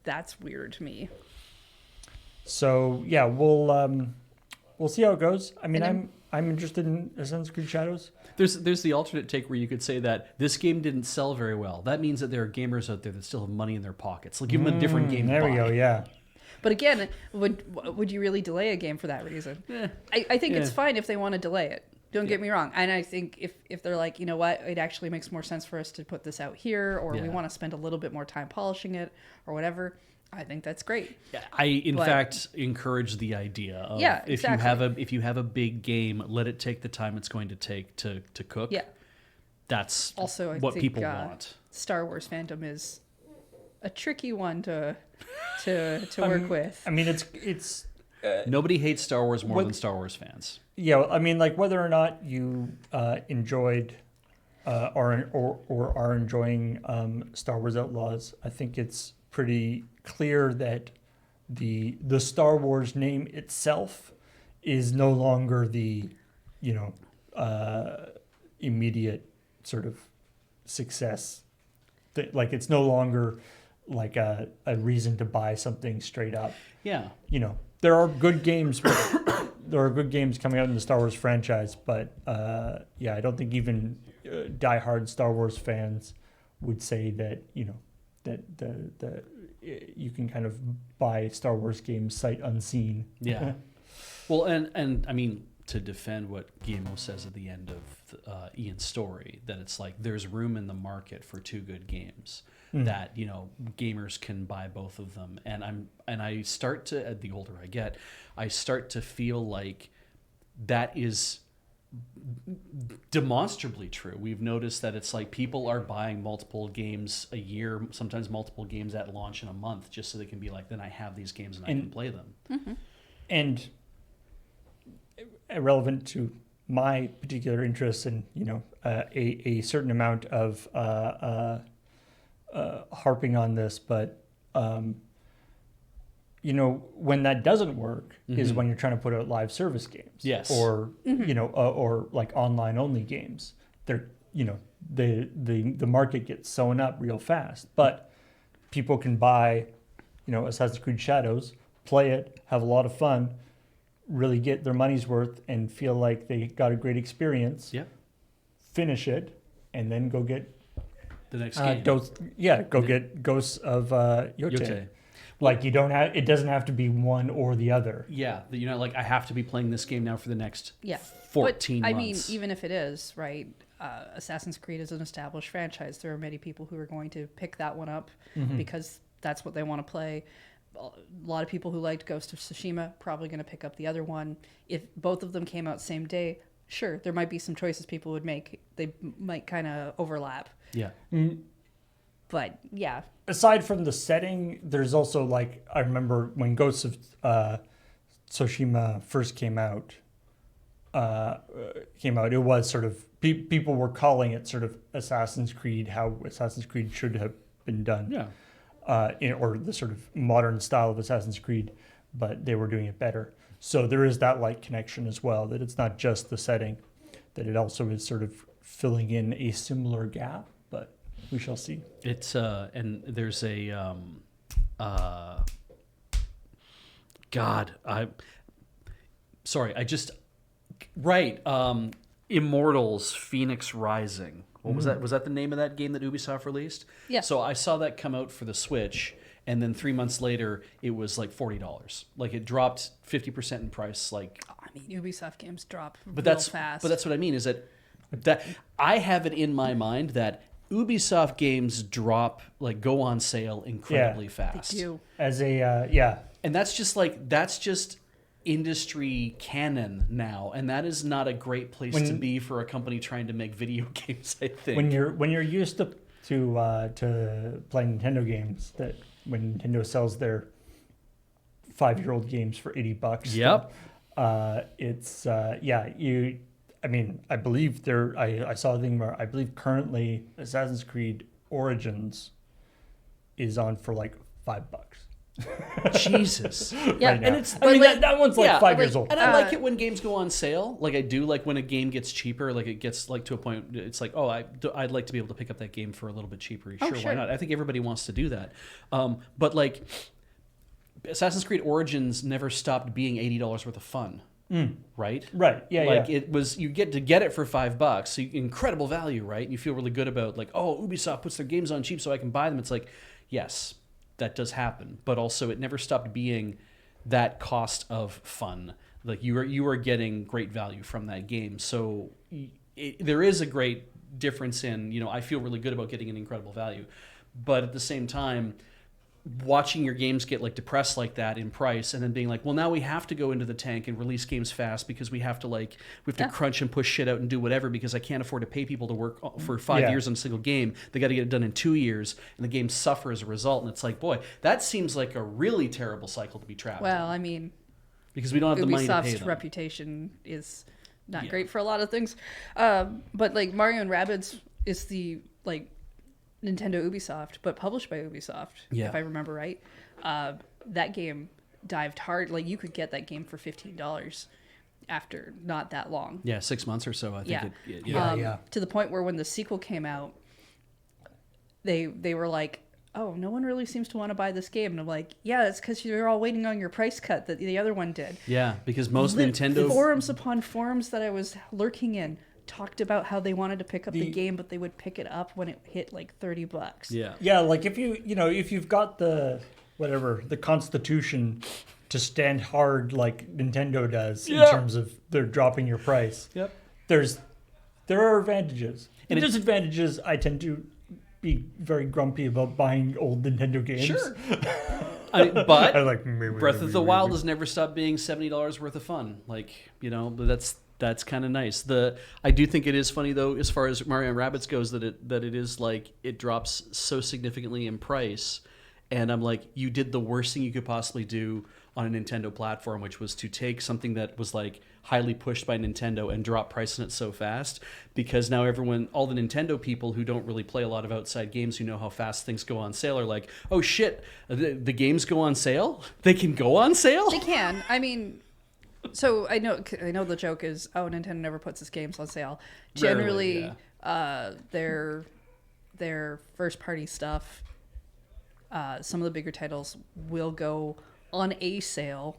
That's weird to me. So yeah, we'll see how it goes. I mean, I'm interested in Assassin's Creed Shadows. There's the alternate take where you could say that this game didn't sell very well. That means that there are gamers out there that still have money in their pockets. Like, give them a different game. There to we buy. go. Yeah. But again, would you really delay a game for that reason? I think it's fine if they want to delay it. Don't get me wrong. And I think if they're like, you know what, it actually makes more sense for us to put this out here, or we want to spend a little bit more time polishing it, or whatever, I think that's great. Yeah, I in fact encourage the idea of if you have a big game, let it take the time it's going to take to cook. Yeah. That's also what think, people want. Star Wars fandom is a tricky one to work with. I mean, it's nobody hates Star Wars more than Star Wars fans. Yeah, I mean, like whether or not you enjoyed or are enjoying Star Wars Outlaws, I think it's pretty clear that the Star Wars name itself is no longer the immediate sort of success. Like it's no longer like a reason to buy something straight up. Yeah. There are good games. There are good games coming out in the Star Wars franchise, but I don't think even diehard Star Wars fans would say that that you can kind of buy Star Wars games sight unseen. Yeah. Well, and I mean, to defend what Guillermo says at the end of Ian's story, that it's like there's room in the market for two good games. That gamers can buy both of them, and I start to, the older I get, I start to feel like that is demonstrably true. We've noticed that it's like people are buying multiple games a year, sometimes multiple games at launch in a month, just so they can be like, then I have these games and I can play them. Mm-hmm. And relevant to my particular interests and a certain amount of harping on this, but when that doesn't work is when you're trying to put out live service games, or or like online only games. They're the market gets sewn up real fast, but people can buy Assassin's Creed Shadows, play it, have a lot of fun, really get their money's worth, and feel like they got a great experience. Yeah. Finish it, and then go get the next game. Get Ghosts of Yote. Like it doesn't have to be one or the other. Yeah, like I have to be playing this game now for the next 14 months. I mean, months. even if it is, right, Assassin's Creed is an established franchise. There are many people who are going to pick that one up because that's what they want to play. A lot of people who liked Ghost of Tsushima probably going to pick up the other one. If both of them came out same day, sure, there might be some choices people would make. They might kind of overlap. Yeah. But yeah. Aside from the setting, there's also like, I remember when Ghosts of Tsushima first came out, it was sort of, people were calling it sort of Assassin's Creed, how Assassin's Creed should have been done. Yeah. Or the sort of modern style of Assassin's Creed, but they were doing it better. So there is that like connection as well, that it's not just the setting, that it also is sort of filling in a similar gap, but we shall see. It's and there's a Immortals Phoenix Rising. What was that? Was that the name of that game that Ubisoft released? Yeah. So I saw that come out for the Switch, and then 3 months later, it was like $40. Like it dropped 50% in price. Like, I mean, Ubisoft games drop fast. But that's what I mean. Is that I have it in my mind that Ubisoft games go on sale incredibly fast. They do. As a And that's just industry canon now, and that is not a great place to be for a company trying to make video games. I think when you're used to playing Nintendo games, that when Nintendo sells their 5-year-old games for $80. Yep. It's you. I mean, I believe I saw a thing where I believe currently Assassin's Creed Origins is on for like $5. Jesus. Yeah, right now. and it's I mean, like, that one's like 5 years like, old. and I like it when games go on sale. Like I do like when a game gets cheaper. Like it gets like to a point. It's like, oh, I'd like to be able to pick up that game for a little bit cheaper. Sure, sure. why not? I think everybody wants to do that. But like Assassin's Creed Origins never stopped being $80 worth of fun. Right? Right. Yeah. Like yeah. it was, you get it for $5, so incredible value, right? And you feel really good about like, oh, Ubisoft puts their games on cheap so I can buy them. It's like, yes, that does happen, but also it never stopped being that cost of fun. Like you are getting great value from that game. So there is a great difference in, I feel really good about getting an incredible value, but at the same time, watching your games get like depressed like that in price and then being like, well, now we have to go into the tank and release games fast because we have to crunch and push shit out and do whatever because I can't afford to pay people to work for 5 years on a single game. They got to get it done in 2 years and the games suffer as a result. And it's like, boy, that seems like a really terrible cycle to be trapped well, in. I mean, because we don't have the money to pay Ubisoft's them. reputation is not great for a lot of things. But like Mario and Rabbids is the like Nintendo Ubisoft, but published by Ubisoft, if I remember right. That game dived hard. Like you could get that game for $15 after not that long. Yeah, 6 months or so. I think. Yeah. To the point where when the sequel came out, they were like, "Oh, no one really seems to want to buy this game," and I'm like, "Yeah, it's because you're all waiting on your price cut that the other one did." Yeah, because most Nintendo forums upon forums that I was lurking in talked about how they wanted to pick up the game, but they would pick it up when it hit like $30. Yeah. Yeah, like if you've got the constitution to stand hard like Nintendo does in terms of they're dropping your price. Yep. There are advantages. And And disadvantages, I tend to be very grumpy about buying old Nintendo games. Sure. But I like Breath of the Wild has never stopped being $70 worth of fun. Like, but that's kind of nice. I do think it is funny though, as far as Mario and Rabbids goes, that it is like it drops so significantly in price, and I'm like, you did the worst thing you could possibly do on a Nintendo platform, which was to take something that was like highly pushed by Nintendo and drop price on it so fast, because now all the Nintendo people who don't really play a lot of outside games, who know how fast things go on sale, are like, oh shit, the games go on sale? They can go on sale? They can. I mean, so I know the joke is, oh, Nintendo never puts its games on sale. Generally, Rarely, their first party stuff, some of the bigger titles will go on a sale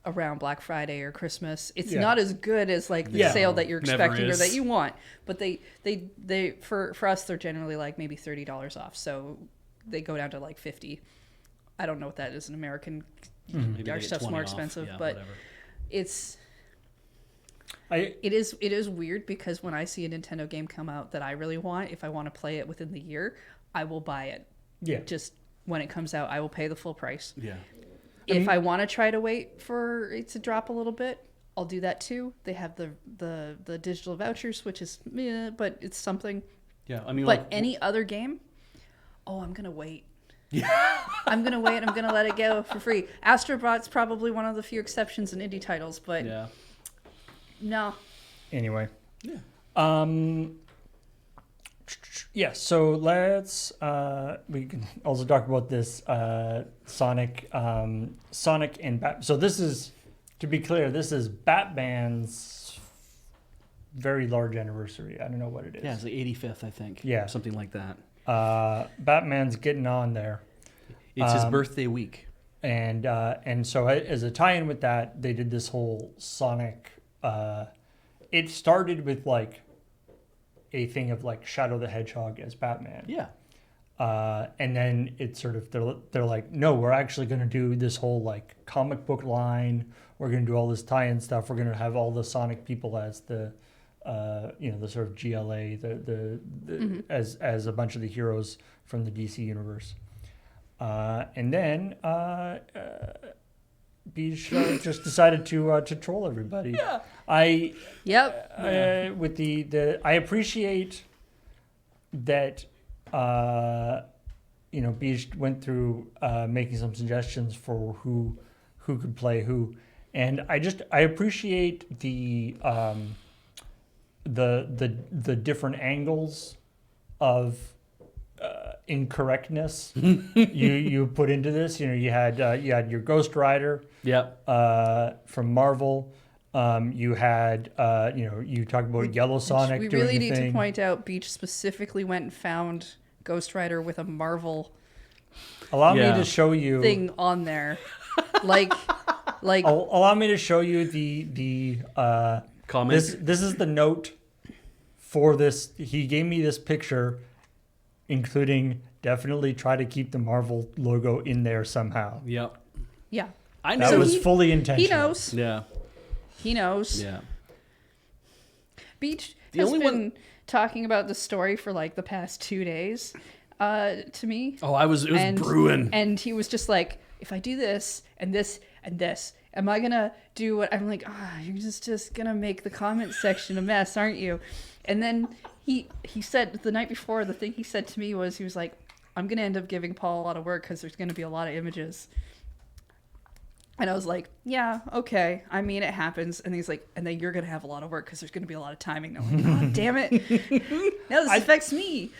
around Black Friday or Christmas. It's not as good as like the sale that you're expecting or that you want, but they for us they're generally like maybe $30 off, so they go down to like 50. I don't know what that is in American. Our stuff's more expensive, but whatever. It is weird because when I see a Nintendo game come out that I really want, if I want to play it within the year, I will buy it. Yeah. Just when it comes out, I will pay the full price. Yeah. If I want to try to wait for it to drop a little bit, I'll do that too. They have the digital vouchers, which is but it's something. Yeah, I mean, but any other game, I'm gonna wait. Yeah. I'm gonna wait. I'm gonna let it go for free. Astrobot's probably one of the few exceptions in indie titles, but no. Anyway. Yeah. Yeah, so let's we can also talk about this Sonic and Bat. So this is, to be clear, this is Batman's very large anniversary. I don't know what it is. Yeah, it's the 85th, I think. Yeah. Something like that. Batman's getting on there. It's his birthday week. And so as a tie-in with that, they did this whole Sonic. It started with like a thing of like Shadow the Hedgehog as Batman. Yeah. And then it's sort of they're like, no, we're actually going to do this whole like comic book line. We're going to do all this tie-in stuff. We're going to have all the Sonic people as the the sort of GLA, as a bunch of the heroes from the DC universe. And then Beach just decided to troll everybody. Yeah. Yep. With the I appreciate that Beach went through making some suggestions for who could play who, and I appreciate the different angles of incorrectness you put into this. You had your Ghost Rider. Yep. From Marvel. You had, you talked about Yellow Sonic. We really need to point out Beach specifically went and found Ghost Rider with a Marvel Allow me to show you thing on there, like. Allow me to show you the comment. This is the note for this. He gave me this picture, including definitely try to keep the Marvel logo in there somehow. Yep. Yeah. I know. That was fully intentional. He knows. Yeah. He knows. Yeah. Beach The has only been one- talking about the story for like the past 2 days to me. Oh, it was brewing. And he was just like, if I do this and this and this, am I gonna do what? I'm like, you're just gonna make the comment section a mess, aren't you? And then he said the night before, the thing he said to me was, he was like, I'm gonna end up giving Paul a lot of work because there's gonna be a lot of images. And I was like, yeah, okay. I mean, it happens. And he's like, and then you're going to have a lot of work because there's going to be a lot of timing. And I'm like, God damn it. Now this affects me.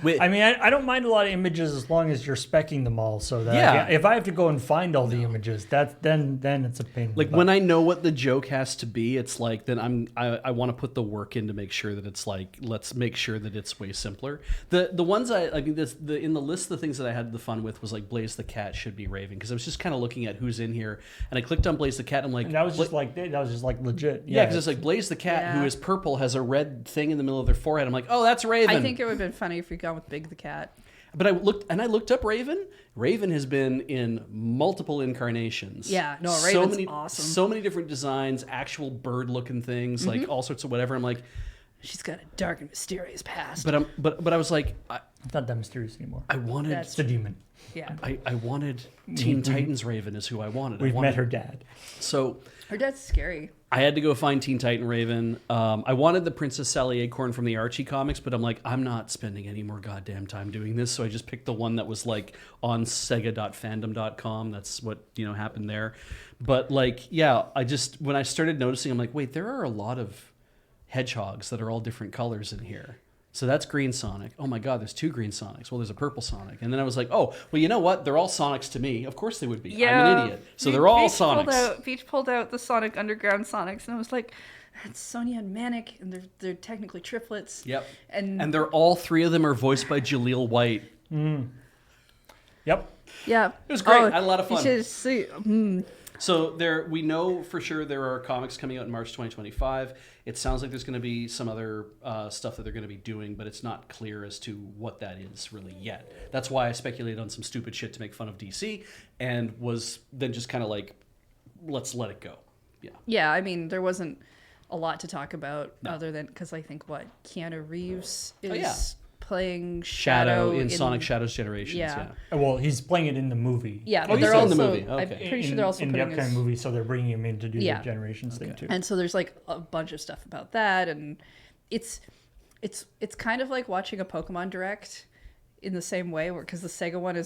Wait. I mean, I don't mind a lot of images as long as you're speccing them all. So that if I have to go and find all the images, then it's a pain. Like when I know what the joke has to be, it's like then I want to put the work in to make sure that it's like, let's make sure that it's way simpler. The ones in the list of the things that I had the fun with was like Blaze the Cat should be Raven, because I was just kind of looking at who's in here, and I clicked on Blaze the Cat. And I'm like, and that was just like legit. Yeah, because it's like Blaze the Cat, who is purple, has a red thing in the middle of their forehead. I'm like, oh, that's Raven. I think it would have been funny if we gone with Big the Cat. But I looked up Raven. Raven has been in multiple incarnations. Yeah, no, Raven's awesome. So many different designs, actual bird-looking things, like all sorts of whatever. I'm like, she's got a dark and mysterious past. But I was like, it's not that mysterious anymore. I wanted. It's a demon. Yeah. I wanted Teen Titans Raven is who I wanted. We've met her dad. So Her dad's scary. I had to go find Teen Titan Raven. I wanted the Princess Sally Acorn from the Archie comics, but I'm like, I'm not spending any more goddamn time doing this. So I just picked the one that was like on sega.fandom.com. That's what, happened there. But like, yeah, when I started noticing, I'm like, wait, there are a lot of hedgehogs that are all different colors in here. So that's Green Sonic. Oh my God, there's 2 Green Sonics. Well, there's a Purple Sonic. And then I was like, oh, well, you know what? They're all Sonics to me. Of course they would be. Yeah. I'm an idiot. So they're all Sonics. Beach pulled out the Sonic Underground Sonics, and I was like, that's Sonia and Manic, and they're technically triplets. Yep. And they're all 3 of them are voiced by Jaleel White. Yep. yeah. It was great. I had a lot of fun. You should see. So we know for sure there are comics coming out in March 2025. It sounds like there's going to be some other stuff that they're going to be doing, but it's not clear as to what that is really yet. That's why I speculated on some stupid shit to make fun of DC, and was then just kind of like, let's let it go. Yeah. Yeah, I mean, there wasn't a lot to talk about other than, because I think Keanu Reeves is playing Shadow in Sonic Shadows Generations. Yeah. Well, he's playing it in the movie. Yeah, Oh, but he's they're in the also. movie. Okay. I'm pretty sure they're also in the putting upcoming movie, so they're bringing him in to do the Generations thing too. And so there's like a bunch of stuff about that, and it's kind of like watching a Pokemon Direct in the same way, because the Sega one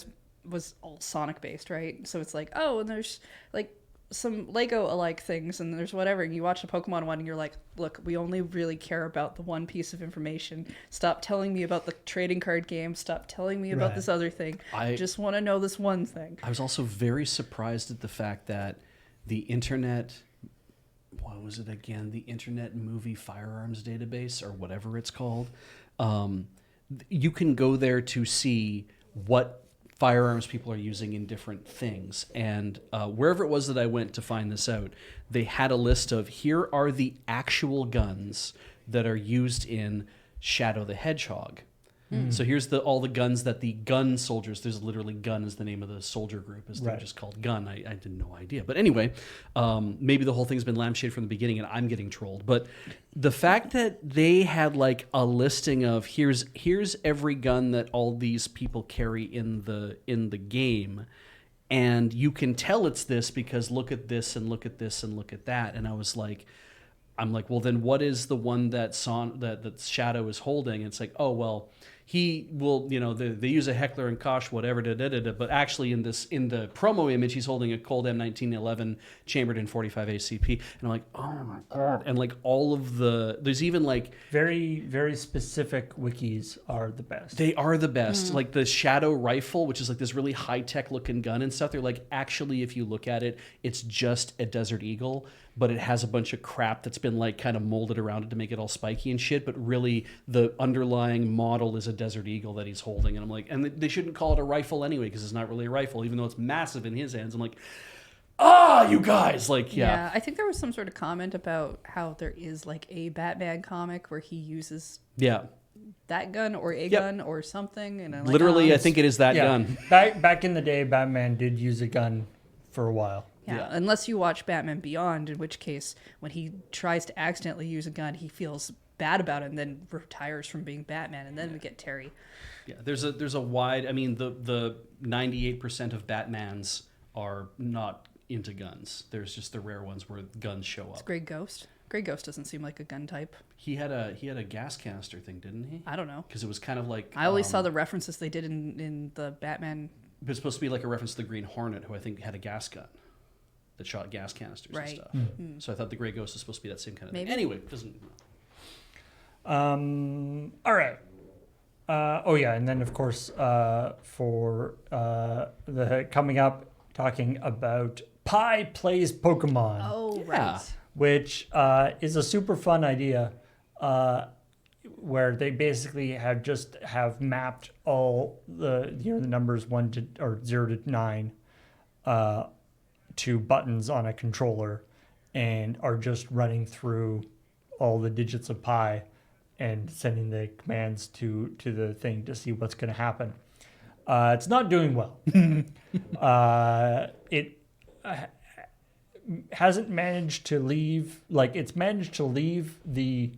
was all Sonic based, right? So it's like, oh, and there's like some Lego alike things, and there's whatever, and you watch the Pokemon one and you're like, look, we only really care about the one piece of information. Stop telling me about the trading card game. Stop telling me about this other thing. I just want to know this one thing. I was also very surprised at the fact that the internet, what was it again? The Internet Movie Firearms Database, or whatever it's called. You can go there to see what firearms people are using in different things. And wherever it was that I went to find this out, they had a list of, here are the actual guns that are used in Shadow the Hedgehog. So here's all the guns that the gun soldiers, there's literally Gun is the name of the soldier group, they're just called Gun. I had no idea. But anyway, maybe the whole thing's been lampshaded from the beginning and I'm getting trolled. But the fact that they had like a listing of here's every gun that all these people carry in the game, And you can tell it's this because look at this and look at this and look at that. And I was like, well, then what is the one that Shadow is holding? And it's like, oh, well, he will, they use a Heckler and Koch, whatever, but actually in the promo image, he's holding a Cold M1911 chambered in 45 ACP. And I'm like, oh my God. And like all of there's even like... Very, very specific wikis are the best. They are the best. Like the Shadow rifle, which is like this really high-tech looking gun and stuff. They're like, actually, if you look at it, it's just a Desert Eagle, but it has a bunch of crap that's been like kind of molded around it to make it all spiky and shit. But really, the underlying model is a Desert Eagle that he's holding. And I'm like, and they shouldn't call it a rifle anyway, because it's not really a rifle, even though it's massive in his hands. I'm like, you guys, like, yeah. I think there was some sort of comment about how there is like a Batman comic where he uses that gun or a gun or something. And I'm like, literally, I think it is that gun. Back in the day, Batman did use a gun for a while. Yeah, unless you watch Batman Beyond, in which case, when he tries to accidentally use a gun, he feels bad about it and then retires from being Batman, and then we get Terry. Yeah, there's a wide... I mean, the 98% of Batmans are not into guns. There's just the rare ones where guns show up. It's Grey Ghost. Grey Ghost doesn't seem like a gun type. He had a gas canister thing, didn't he? I don't know. Because it was kind of like... I always saw the references they did in the Batman... It was supposed to be like a reference to the Green Hornet, who I think had a gas gun that shot gas canisters and stuff. So I thought the Grey Ghost was supposed to be that same kind of thing. Anyway, doesn't... All right. And then of course for the coming up, talking about Pi Plays Pokemon. Oh, right. Which is a super fun idea, where they basically have mapped all the the numbers 0 to 9 to buttons on a controller, and are just running through all the digits of pi and sending the commands to the thing to see what's going to happen. It's not doing well. It hasn't managed to leave. It's managed to leave the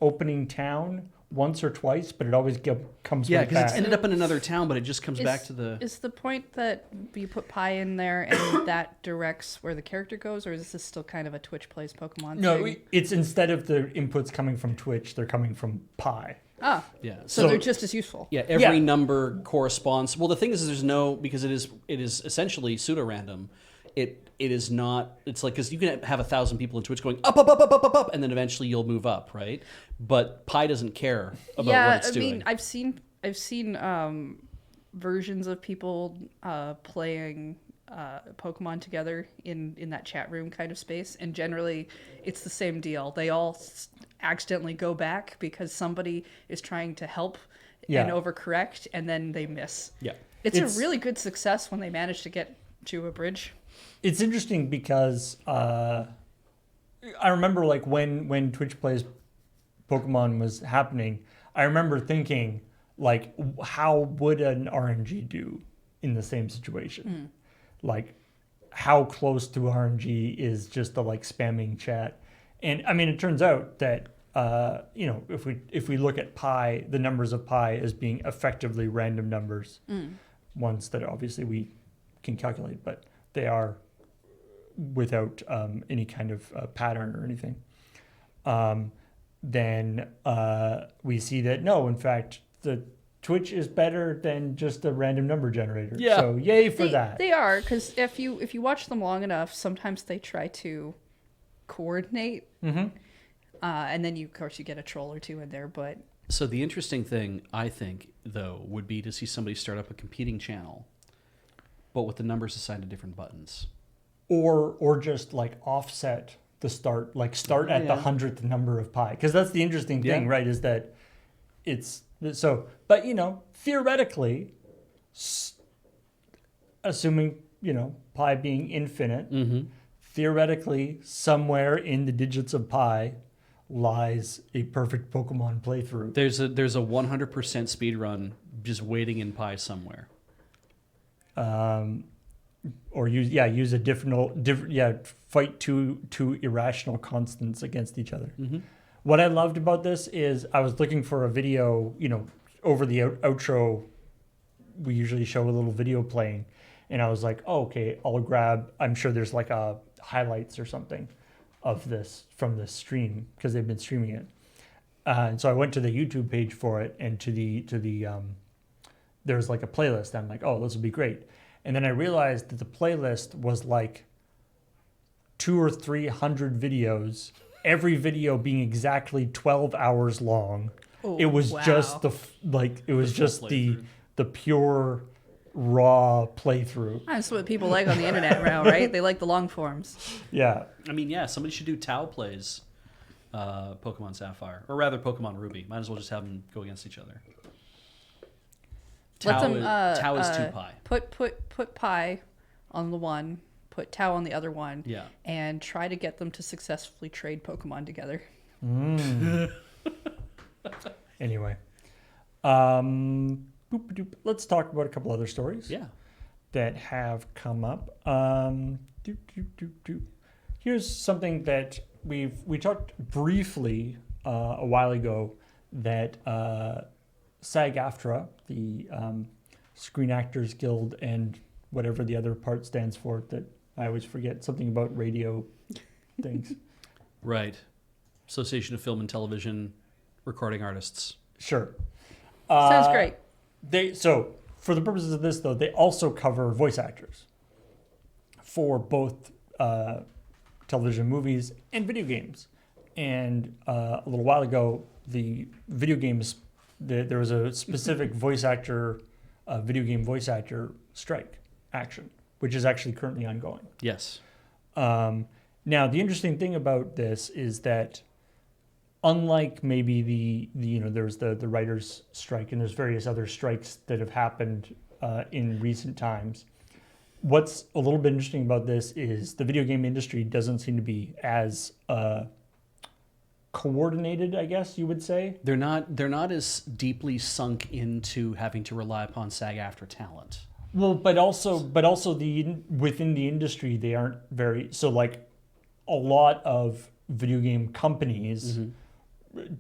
opening town once or twice, but it always comes right back. Yeah, because it's ended up in another town, but it just comes back to the... Is the point that you put pi in there and that directs where the character goes, or is this still kind of a Twitch Plays Pokemon thing? It's instead of the inputs coming from Twitch, they're coming from pi. Ah, yeah. So they're just as useful. Yeah, every number corresponds. Well, the thing is there's no... Because it is essentially pseudo-random. It is not... It's like... Because you can have 1,000 people in Twitch going up, up, up, up, up, up, up, and then eventually you'll move up, right? But Pi doesn't care about what it's doing. I've seen versions of people playing Pokemon together in that chat room kind of space, and generally it's the same deal. They all accidentally go back because somebody is trying to help and overcorrect, and then they miss. Yeah, it's a really good success when they manage to get to a bridge. It's interesting because I remember when Twitch Plays Pokemon was happening, I remember thinking, how would an RNG do in the same situation? How close to RNG is just the spamming chat? And I mean, it turns out that if we look at pi, the numbers of pi as being effectively random numbers, ones that obviously we can calculate, but they are without any kind of pattern or anything. Then we see that no, in fact, the Twitch is better than just a random number generator. Yeah. So yay for that. They are, because if you watch them long enough, sometimes they try to coordinate, and then of course you get a troll or two in there. But so the interesting thing, I think, though, would be to see somebody start up a competing channel, but with the numbers assigned to different buttons, or just offset the start, start at the 100th number of pi, because that's the interesting thing, right? Is that it's so, but theoretically, assuming pi being infinite, theoretically somewhere in the digits of pi lies a perfect Pokemon playthrough. There's a 100% speed run just waiting in pi somewhere. Or use a different fight two irrational constants against each other. What I loved about this is I was looking for a video, over the outro, we usually show a little video playing, And I was like, oh, okay, I'll grab, I'm sure there's like a highlights or something of this from the stream because they've been streaming it. And so I went to the YouTube page for it, and to the there's like a playlist. I'm like, oh, this would be great. And then I realized that the playlist was like 200 or 300 videos, every video being exactly 12 hours long. Oh, It was wow. just the pure raw playthrough. That's what people like on the internet now, right? They like the long forms. Yeah. I mean, yeah, somebody should do Tao plays Pokemon Sapphire, or rather Pokemon Ruby. Might as well just have them go against each other. Let Tao, them Tao is 2Pi. put Pi on the one, put Tao on the other one, Yeah. and try to get them to successfully trade Pokemon together. Anyway, let's talk about a couple other stories Yeah. that have come up. Here's something that we talked briefly a while ago, that SAG-AFTRA, the Screen Actors Guild, and whatever the other part stands for, that I always forget, something about radio things. Right. Association of Film and Television Recording Artists. Sure. Sounds great. So for the purposes of this, though, they also cover voice actors for both television, movies, and video games. And a little while ago, the video games, there was a specific video game voice actor strike action, which is actually currently ongoing. Yes. Now, the interesting thing about this is that, unlike maybe there's the writers' strike, and there's various other strikes that have happened in recent times. What's a little bit interesting about this is the video game industry doesn't seem to be as coordinated, I guess you would say. They're not as deeply sunk into having to rely upon SAG-AFTRA talent. Well, but also within the industry, they aren't very, so like a lot of video game companies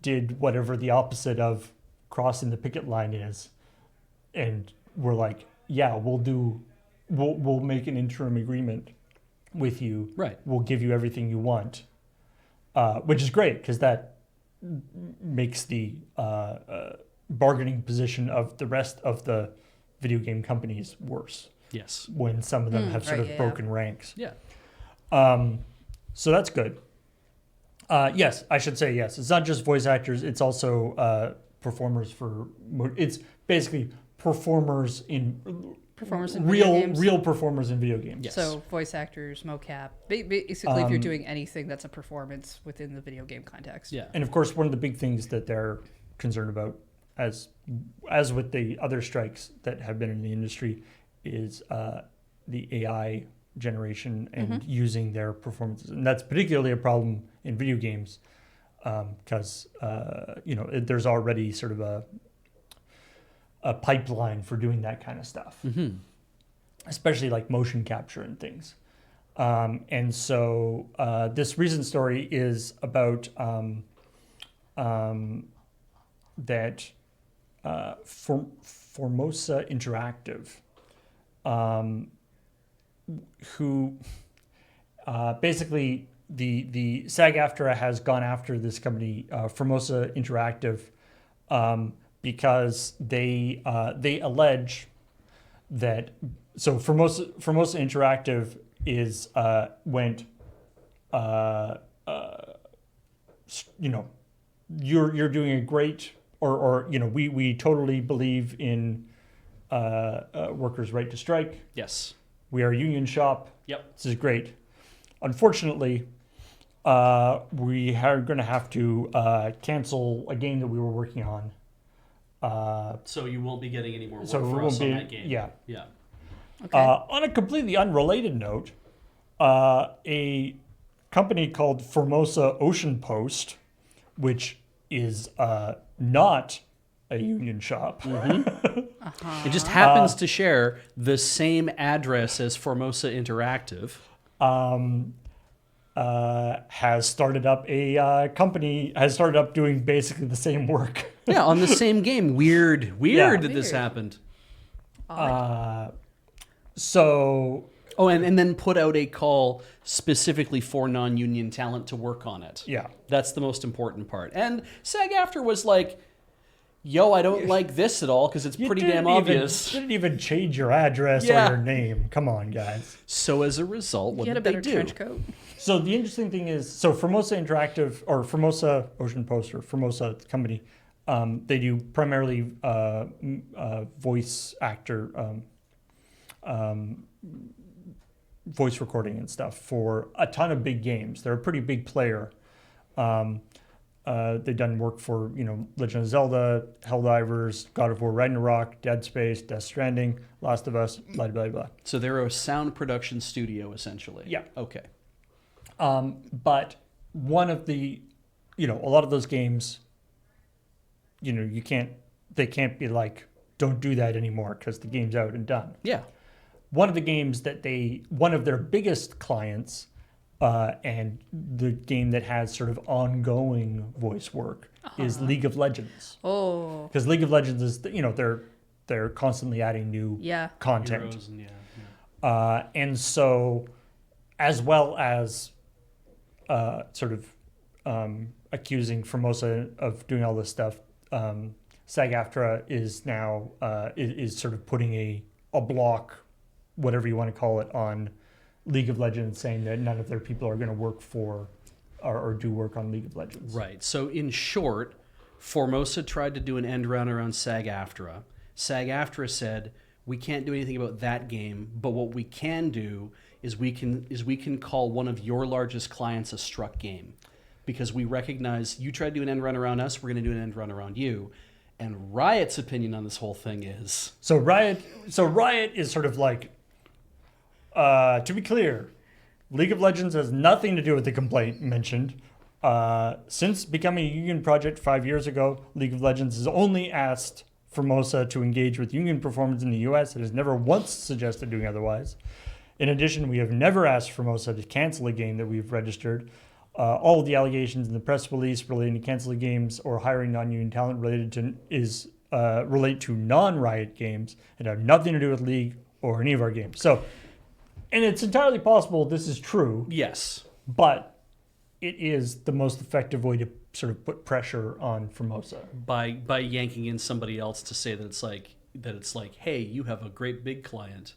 did whatever the opposite of crossing the picket line is, and we're like, yeah, we'll make an interim agreement with you. Right. We'll give you everything you want, which is great because that makes the bargaining position of the rest of the video game companies worse Yes. when some of them have sort right, of yeah. broken ranks. Yeah. So that's good. Yes, I should say yes. It's not just voice actors. It's also performers it's basically performers in video games. real performers in video games. Yes. So voice actors, mocap. Basically, if you're doing anything that's a performance within the video game context. Yeah. And of course, one of the big things that they're concerned about, as with the other strikes that have been in the industry, is the AI generation and using their performances. And that's particularly a problem in video games because there's already sort of a pipeline for doing that kind of stuff, especially like motion capture and things. And so this recent story is about that Formosa Interactive, who basically the SAG-AFTRA has gone after this company, Formosa Interactive, because they allege that Formosa Interactive is you're doing a great we totally believe in workers' right to strike. Yes. We are a union shop. Yep. This is great. Unfortunately, we are going to have to cancel a game that we were working on. So you won't be getting any more work So we for won't us on be- that game. yeah. Yeah. Okay. On a completely unrelated note, a company called Formosa Ocean Post, which is not a union shop, It just happens to share the same address as Formosa Interactive. has started up doing basically the same work. Yeah, on the same game. Weird Yeah. that this Weird. happened. So Oh, and then put out a call specifically for non-union talent to work on it. yeah. That's the most important part. And SAG-AFTRA was like, yo, I don't like this at all because it's pretty damn obvious. You didn't even change your address Yeah. or your name. Come on, guys. So as a result, what Get a did they better do? trench coat. So the interesting thing is, so Formosa Interactive, or Formosa Ocean Post, or Formosa company, they do primarily voice actor, voice recording and stuff for a ton of big games. They're a pretty big player. They've done work for, Legend of Zelda, Helldivers, God of War Ragnarok, Dead Space, Death Stranding, Last of Us, blah, blah, blah. So they're a sound production studio, essentially. Yeah. Okay. But one of the, a lot of those games, they can't be like, don't do that anymore because the game's out and done. Yeah. One of the games one of their biggest clients, and the game that has sort of ongoing voice work is League of Legends. Oh. Because League of Legends is, they're constantly adding new content. Heroes and And so, as well as accusing Formosa of doing all this stuff, SAG-AFTRA is now is sort of putting a block, whatever you want to call it, on League of Legends, saying that none of their people are going to work for or do work on League of Legends. Right. So in short, Formosa tried to do an end run around SAG-AFTRA. SAG-AFTRA said, we can't do anything about that game, but what we can do is we can call one of your largest clients a struck game, because we recognize you tried to do an end run around us, we're going to do an end run around you. And Riot's opinion on this whole thing is... So Riot is sort of like, to be clear, League of Legends has nothing to do with the complaint mentioned. Since becoming a union project 5 years ago, League of Legends has only asked Formosa to engage with union performance in the US. It has never once suggested doing otherwise. In addition, we have never asked Formosa to cancel a game that we've registered. All of the allegations in the press release relating to canceling games or hiring non-union talent relate to non-Riot games and have nothing to do with League or any of our games. So, and it's entirely possible this is true. Yes. But it is the most effective way to sort of put pressure on Formosa. By yanking in somebody else to say that it's like, hey, you have a great big client,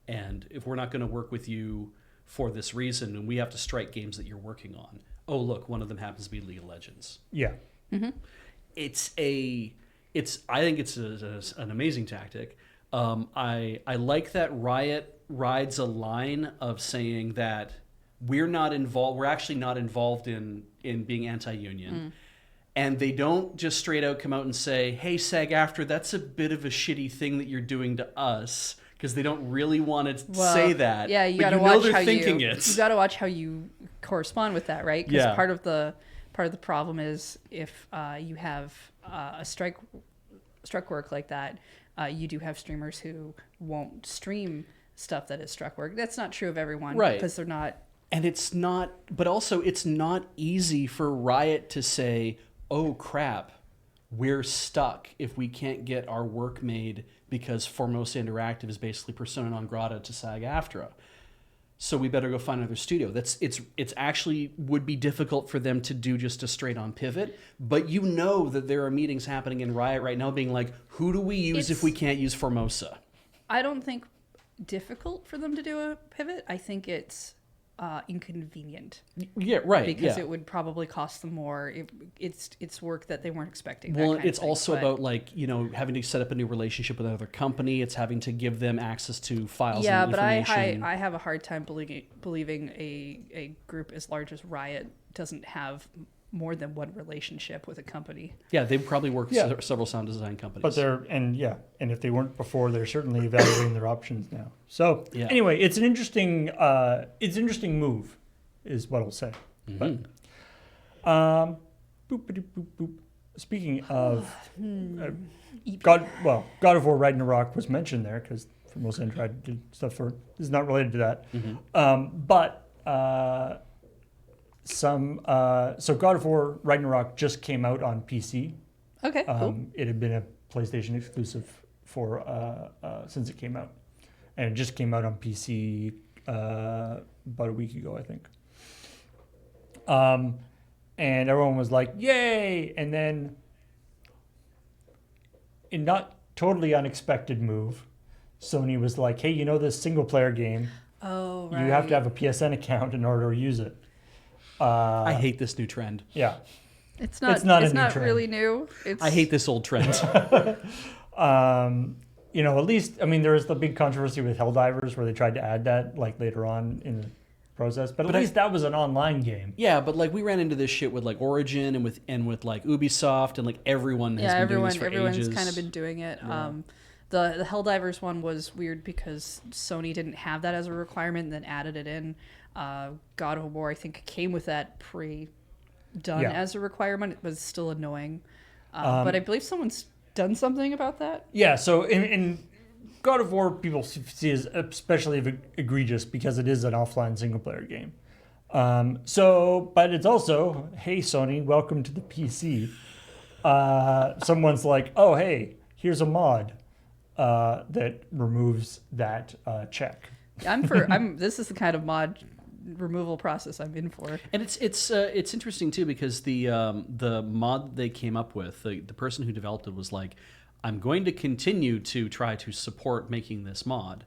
and if we're not going to work with you for this reason, and we have to strike games that you're working on. Oh, look, one of them happens to be League of Legends. Yeah. Mm-hmm. I think it's an amazing tactic. I like that Riot rides a line of saying that we're actually not involved in being anti-union. And they don't just straight out come out and say, hey, SAG-AFTRA, that's a bit of a shitty thing that you're doing to us, because they don't really want to say that. Yeah, you got to watch how you got to watch how you correspond with that, right? Because part of the problem is if you have a struck work like that, you do have streamers who won't stream stuff that is struck work. That's not true of everyone, right? Because they're not. And it's not, but also it's not easy for Riot to say, oh crap, we're stuck if we can't get our work made because Formosa Interactive is basically persona non grata to SAG-AFTRA. So we better go find another studio. It's actually would be difficult for them to do just a straight on pivot, but you know that there are meetings happening in Riot right now being like, who do we use if we can't use Formosa? I don't think difficult for them to do a pivot. I think it's inconvenient. Yeah, right. Because it would probably cost them more. It's work that they weren't expecting. Well, it's also about having to set up a new relationship with another company. It's having to give them access to files. Yeah, and but information. I have a hard time believing a group as large as Riot doesn't have more than one relationship with a company. Yeah, they probably work with several sound design companies. But and if they weren't before, they're certainly evaluating their options now. So anyway, it's an interesting move, is what I'll say. Mm-hmm. But boop. Speaking of God of War Ragnarok was mentioned there because Formosa tried to do stuff for is not related to that. Mm-hmm. So God of War Ragnarok just came out on PC. Okay, cool. It had been a PlayStation exclusive for since it came out, and it just came out on PC about a week ago, I think. And everyone was like, "Yay!" And then, in not totally unexpected move, Sony was like, "Hey, you know this single player game? Oh, right. You have to have a PSN account in order to use it." I hate this new trend. Yeah. It's not a new trend. really new. I hate this old trend. You know, at least, I mean, there was the big controversy with Helldivers where they tried to add that like later on in the process, but at least that was an online game. Yeah, but like we ran into this shit with like Origin and with like Ubisoft and like everyone has been doing this for everyone's ages. kind of been doing it. Yeah. The Helldivers one was weird because Sony didn't have that as a requirement and then added it in. God of War, I think, came with that pre-done as a requirement. It was still annoying. But I believe someone's done something about that. Yeah, so in God of War, people see as especially egregious because it is an offline single-player game. But it's also, hey, Sony, welcome to the PC. Someone's like, oh, hey, here's a mod that removes that check. This is the kind of mod removal process I'm in for. And it's interesting too because the mod they came up with, the person who developed it was like, I'm going to continue to try to support making this mod,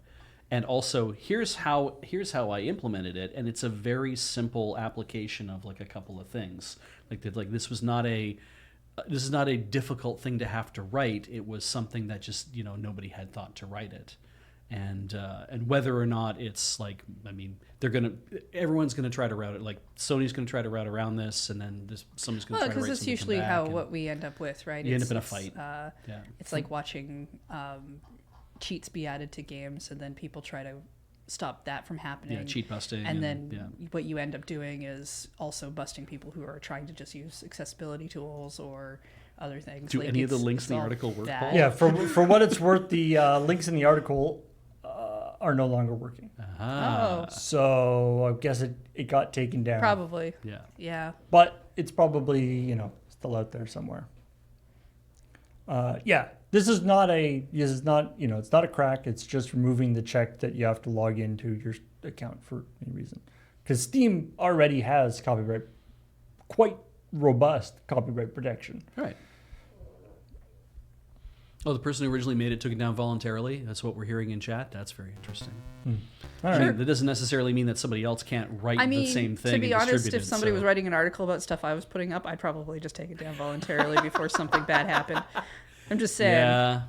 and also here's how I implemented it, and it's a very simple application of like a couple of things. This is not a difficult thing to have to write. It was something that just nobody had thought to write it. And whether or not it's like, I mean, everyone's gonna try to route it. Like Sony's gonna try to route around this, and then somebody's gonna try to write something. Because that's usually what we end up with, right? You end up in a fight. It's like watching cheats be added to games, and then people try to stop that from happening. Yeah, cheat busting. And then what you end up doing is also busting people who are trying to just use accessibility tools or other things. Do any of the links in the article work, Paul? Yeah, for what it's worth, the links in the article are no longer working. Oh. So I guess it got taken down. Probably. Yeah. Yeah. But it's probably, still out there somewhere. This is not it's not a crack. It's just removing the check that you have to log into your account for any reason. Because Steam already has quite robust copyright protection. Right. Oh, the person who originally made it took it down voluntarily. That's what we're hearing in chat. That's very interesting. All I right. mean, that doesn't necessarily mean that somebody else can't write the same thing. To be and honest, distribute if it, somebody was writing an article about stuff I was putting up, I'd probably just take it down voluntarily before something bad happened. I'm just saying.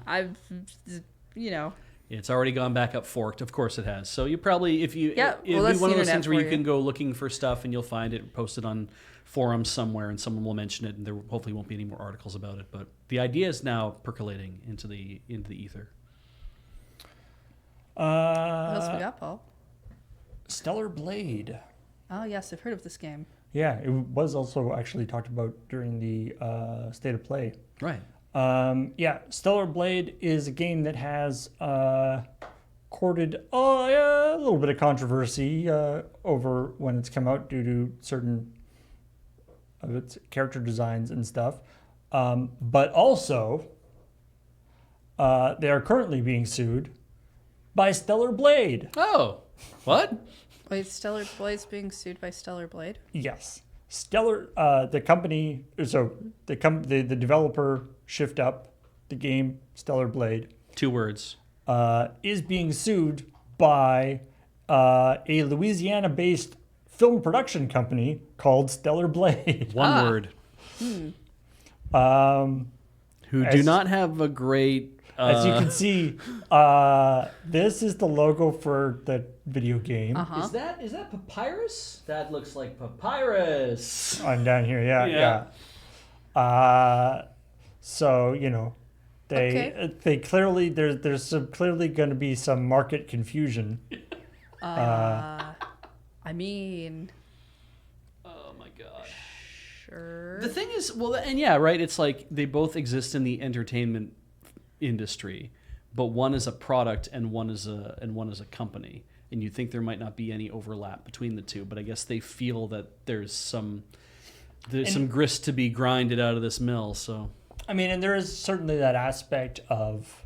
Yeah. It's already gone back up forked. Of course it has. So you probably, it'd be one of those things where you can go looking for stuff and you'll find it posted on forums somewhere and someone will mention it and there hopefully won't be any more articles about it. But the idea is now percolating into the ether. What else we got, Paul? Stellar Blade. Oh, yes, I've heard of this game. Yeah, it was also actually talked about during the State of Play. Right. Stellar Blade is a game that has courted a little bit of controversy over when it's come out due to certain of its character designs and stuff. But also, they are currently being sued by Stellar Blade. Oh, what? Wait, Stellar Blade's being sued by Stellar Blade? Yes. The company, so the developer Shift Up, the game Stellar Blade, 2 words, is being sued by a Louisiana-based film production company called Stellar Blade. 1 word. Who do not have a great. As you can see, this is the logo for the video game. Uh-huh. Is that papyrus? That looks like papyrus. I'm down here, yeah. So they clearly there's clearly going to be some market confusion. I mean, Oh my gosh. sure. The thing is, right. It's like they both exist in the entertainment industry, but one is a product and one is a company, and you think there might not be any overlap between the two, but I guess they feel that there's some grist to be grinded out of this mill. So I mean, and there is certainly that aspect of,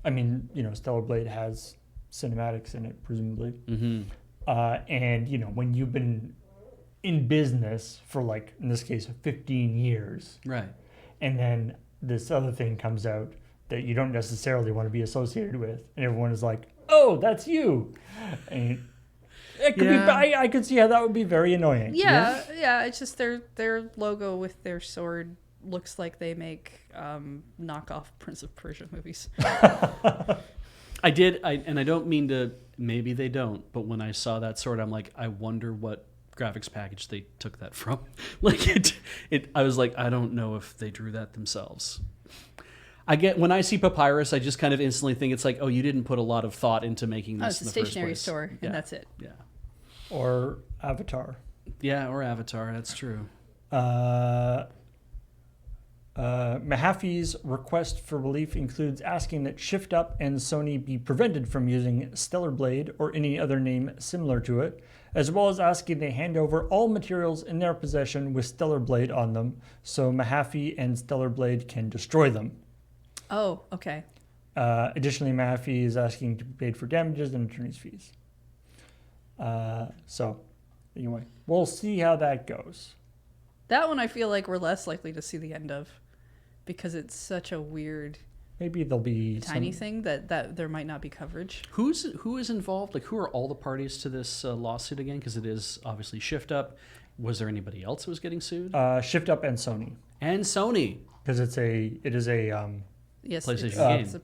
Stellar Blade has cinematics in it, presumably. Mm-hmm. And, when you've been in business for, like, in this case, 15 years, Right. and then this other thing comes out that you don't necessarily want to be associated with, and everyone is like, oh, that's you. And it could Yeah. I could see how that would be very annoying. Yeah. It's just their logo with their sword looks like they make knockoff Prince of Persia movies. I don't mean to, maybe they don't, but when I saw that sword, I'm like, I wonder what graphics package they took that from. Like I was like, I don't know if they drew that themselves. When I see Papyrus, I just kind of instantly think it's like, oh, you didn't put a lot of thought into making this It's in a the first stationary place. store, Yeah. and that's it. Yeah. Or Avatar. Yeah, or Avatar, that's true. Mahaffey's request for relief includes asking that Shift Up and Sony be prevented from using Stellar Blade or any other name similar to it, as well as asking they hand over all materials in their possession with Stellar Blade on them so Mahaffey and Stellar Blade can destroy them. Oh, okay. Additionally, Mahaffey is asking to be paid for damages and attorney's fees. So, anyway, we'll see how that goes. That one I feel like we're less likely to see the end of because it's such a weird, Maybe there'll be tiny thing that there might not be coverage. Who is involved? Like, who are all the parties to this lawsuit again? Because it is obviously Shift Up. Was there anybody else who was getting sued? Shift Up and Sony, And Sony. because it is a Yes, PlayStation game.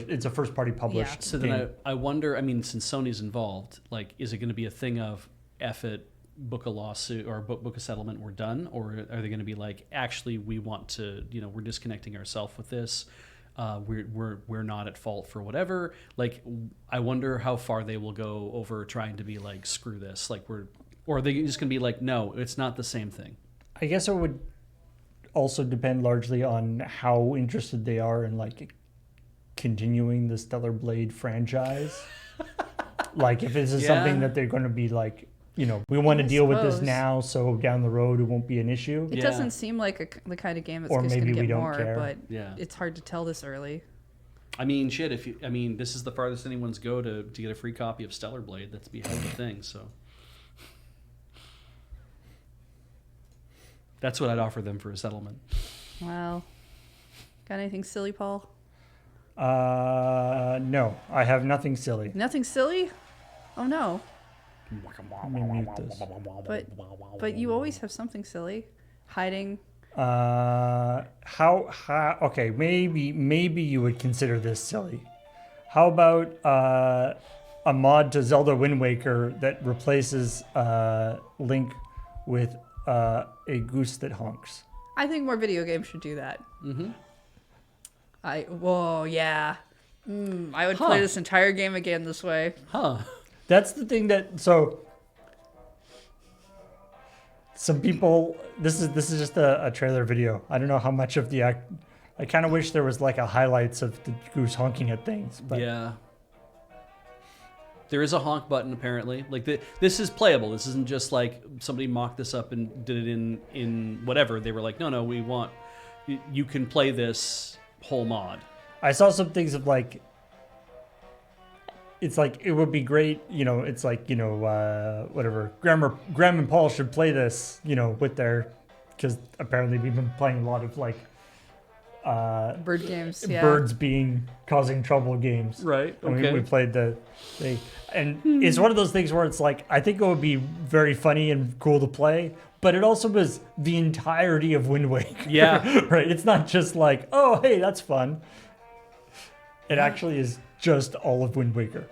it's a first party published. Yeah. So game. then I wonder, I mean, since Sony's involved, like, is it going to be a thing of F it, book a lawsuit or book a settlement, we're done? Or are they going to be like, actually, we want to, we're disconnecting ourselves with this. We're not at fault for whatever. Like, I wonder how far they will go over trying to be like, screw this. Like, or are they just going to be like, no, it's not the same thing? I guess it would also depend largely on how interested they are in like continuing the Stellar Blade franchise. Like if this is something that they're going to be like, we want to deal with this suppose. now, so down the road it won't be an issue. It Yeah. doesn't seem like the kind of game that's Or just going maybe to we get don't more, care. but Yeah. it's hard to tell this early. I mean, shit. This is the farthest anyone's go to get a free copy of Stellar Blade. That's be hell of a thing. So that's what I'd offer them for a settlement. Well, got anything silly, Paul? No, I have nothing silly. Nothing silly? Oh no. Let me mute this. But you always have something silly hiding. Okay, maybe you would consider this silly. How about a mod to Zelda Wind Waker that replaces Link with a goose that honks? I think more video games should do that. Mm-hmm. Yeah. I would play this entire game again this way. Huh. That's the thing so some people, this is just a trailer video. I don't know how much of the I kind of wish there was like a highlights of the goose honking at things, but Yeah. There is a honk button apparently. Like this is playable. This isn't just like somebody mocked this up and did it in whatever. They were like, no, we want you can play this whole mod. I saw some things of like, it's like, it would be great, it's like, whatever, Graham and Paul should play this, with because apparently we've been playing a lot of like, Bird games, yeah. birds causing trouble games. Right. And we played the thing. And it's one of those things where it's like, I think it would be very funny and cool to play, but it also was the entirety of Wind Waker. Yeah. Right? It's not just like, oh, hey, that's fun. It actually is just all of Wind Waker.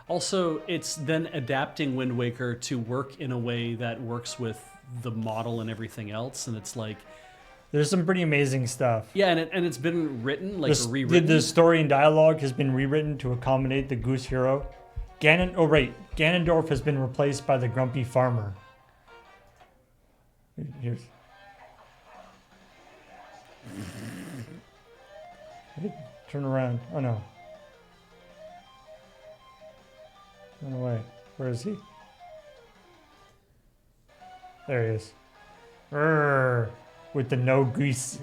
Also, it's then adapting Wind Waker to work in a way that works with the model and everything else, and it's like, There's some pretty amazing stuff. yeah, and it's been written like rewritten. The story and dialogue has been rewritten to accommodate the Goose Hero. Ganondorf has been replaced by the Grumpy Farmer. Here's. Turn around. Oh no. Run away. Where is he? There he is. Urgh, with the no grease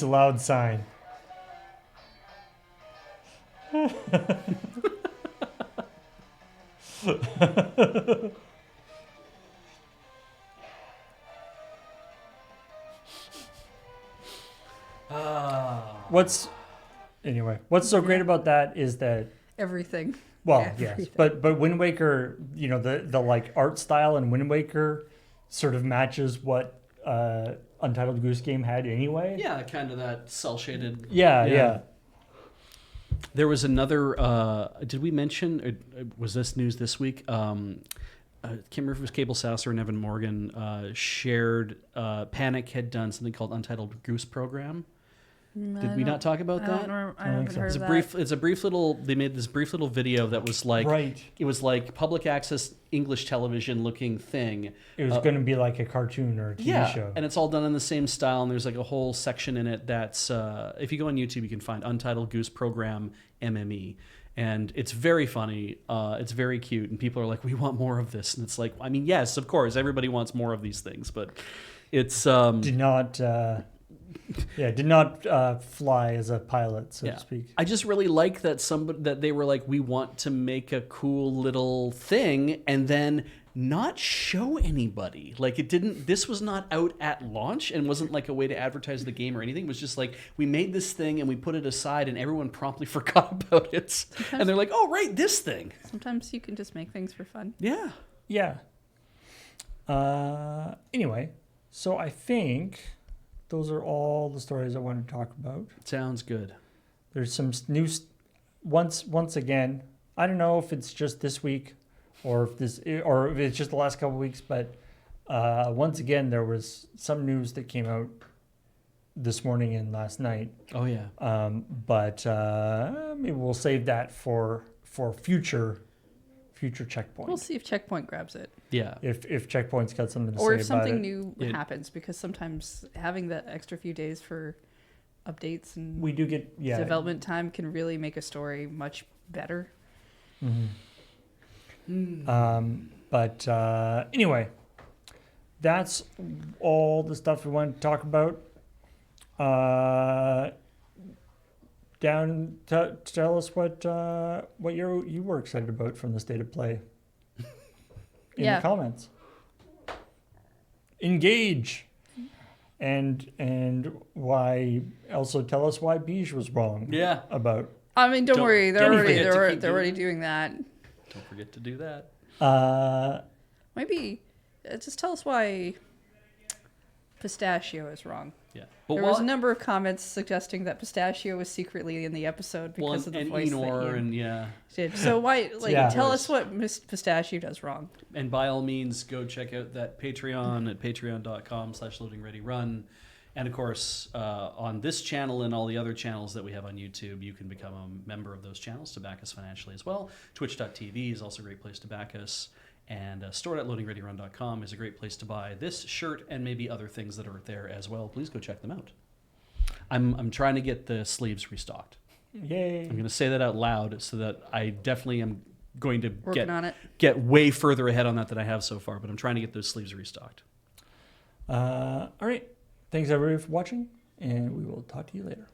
allowed sign. What's so great about that is that, Everything. well, Everything. yes, but Wind Waker, the like art style in Wind Waker sort of matches what Untitled Goose Game had anyway. Yeah, kind of that cell shaded. Yeah. There was another. Did we mention? Was this news this week? I can't remember if it was Cable Sasser and Evan Morgan shared. Panic had done something called Untitled Goose Program. Did we not talk about that? I haven't heard It's of a that. brief. It's a brief little. They made this brief little video that was like. Right. It was like public access English television looking thing. It was going to be like a cartoon or a TV show. And it's all done in the same style. And there's like a whole section in it that's. If you go on YouTube, you can find Untitled Goose Program MME. And it's very funny. It's very cute. And people are like, we want more of this. And it's like, I mean, yes, of course, everybody wants more of these things. But it's... did not fly as a pilot, so to speak. I just really like that they were like, we want to make a cool little thing and then not show anybody. Like this was not out at launch and wasn't like a way to advertise the game or anything. It was just like, we made this thing and we put it aside and everyone promptly forgot about it. And they're like, oh, right, this thing. Sometimes you can just make things for fun. Yeah. Yeah. Anyway, so I think those are all the stories I want to talk about. Sounds good. There's some news. Once again, I don't know if it's just this week or if it's just the last couple of weeks, but once again, there was some news that came out this morning and last night. Oh, yeah. But maybe we'll save that for future Checkpoint. We'll see if Checkpoint grabs it. Yeah. If Checkpoint's got something to say Or about if something it. new happens, because sometimes having that extra few days for updates and We do get development time can really make a story much better. But anyway, that's all the stuff we want to talk about. Tell us what you were excited about from the state of play in the comments. Engage, and why? Also, tell us why Beige was wrong. Yeah. About. I mean, don't worry, they're don't already doing that. Don't forget to do that. Maybe just tell us why Pistachio is wrong. Yeah. There was a number of comments suggesting that Pistachio was secretly in the episode because of the voice Enor that and did. So why, tell us what Pistachio does wrong. And by all means, go check out that Patreon at patreon.com/loadingreadyrun. And of course, on this channel and all the other channels that we have on YouTube, you can become a member of those channels to back us financially as well. Twitch.tv is also a great place to back us. And store.loadingreadyrun.com is a great place to buy this shirt and maybe other things that are there as well. Please go check them out. I'm trying to get the sleeves restocked. Yay. I'm going to say that out loud so that I definitely am going to get way further ahead on that than I have so far. But I'm trying to get those sleeves restocked. All right. Thanks everybody for watching, and we will talk to you later.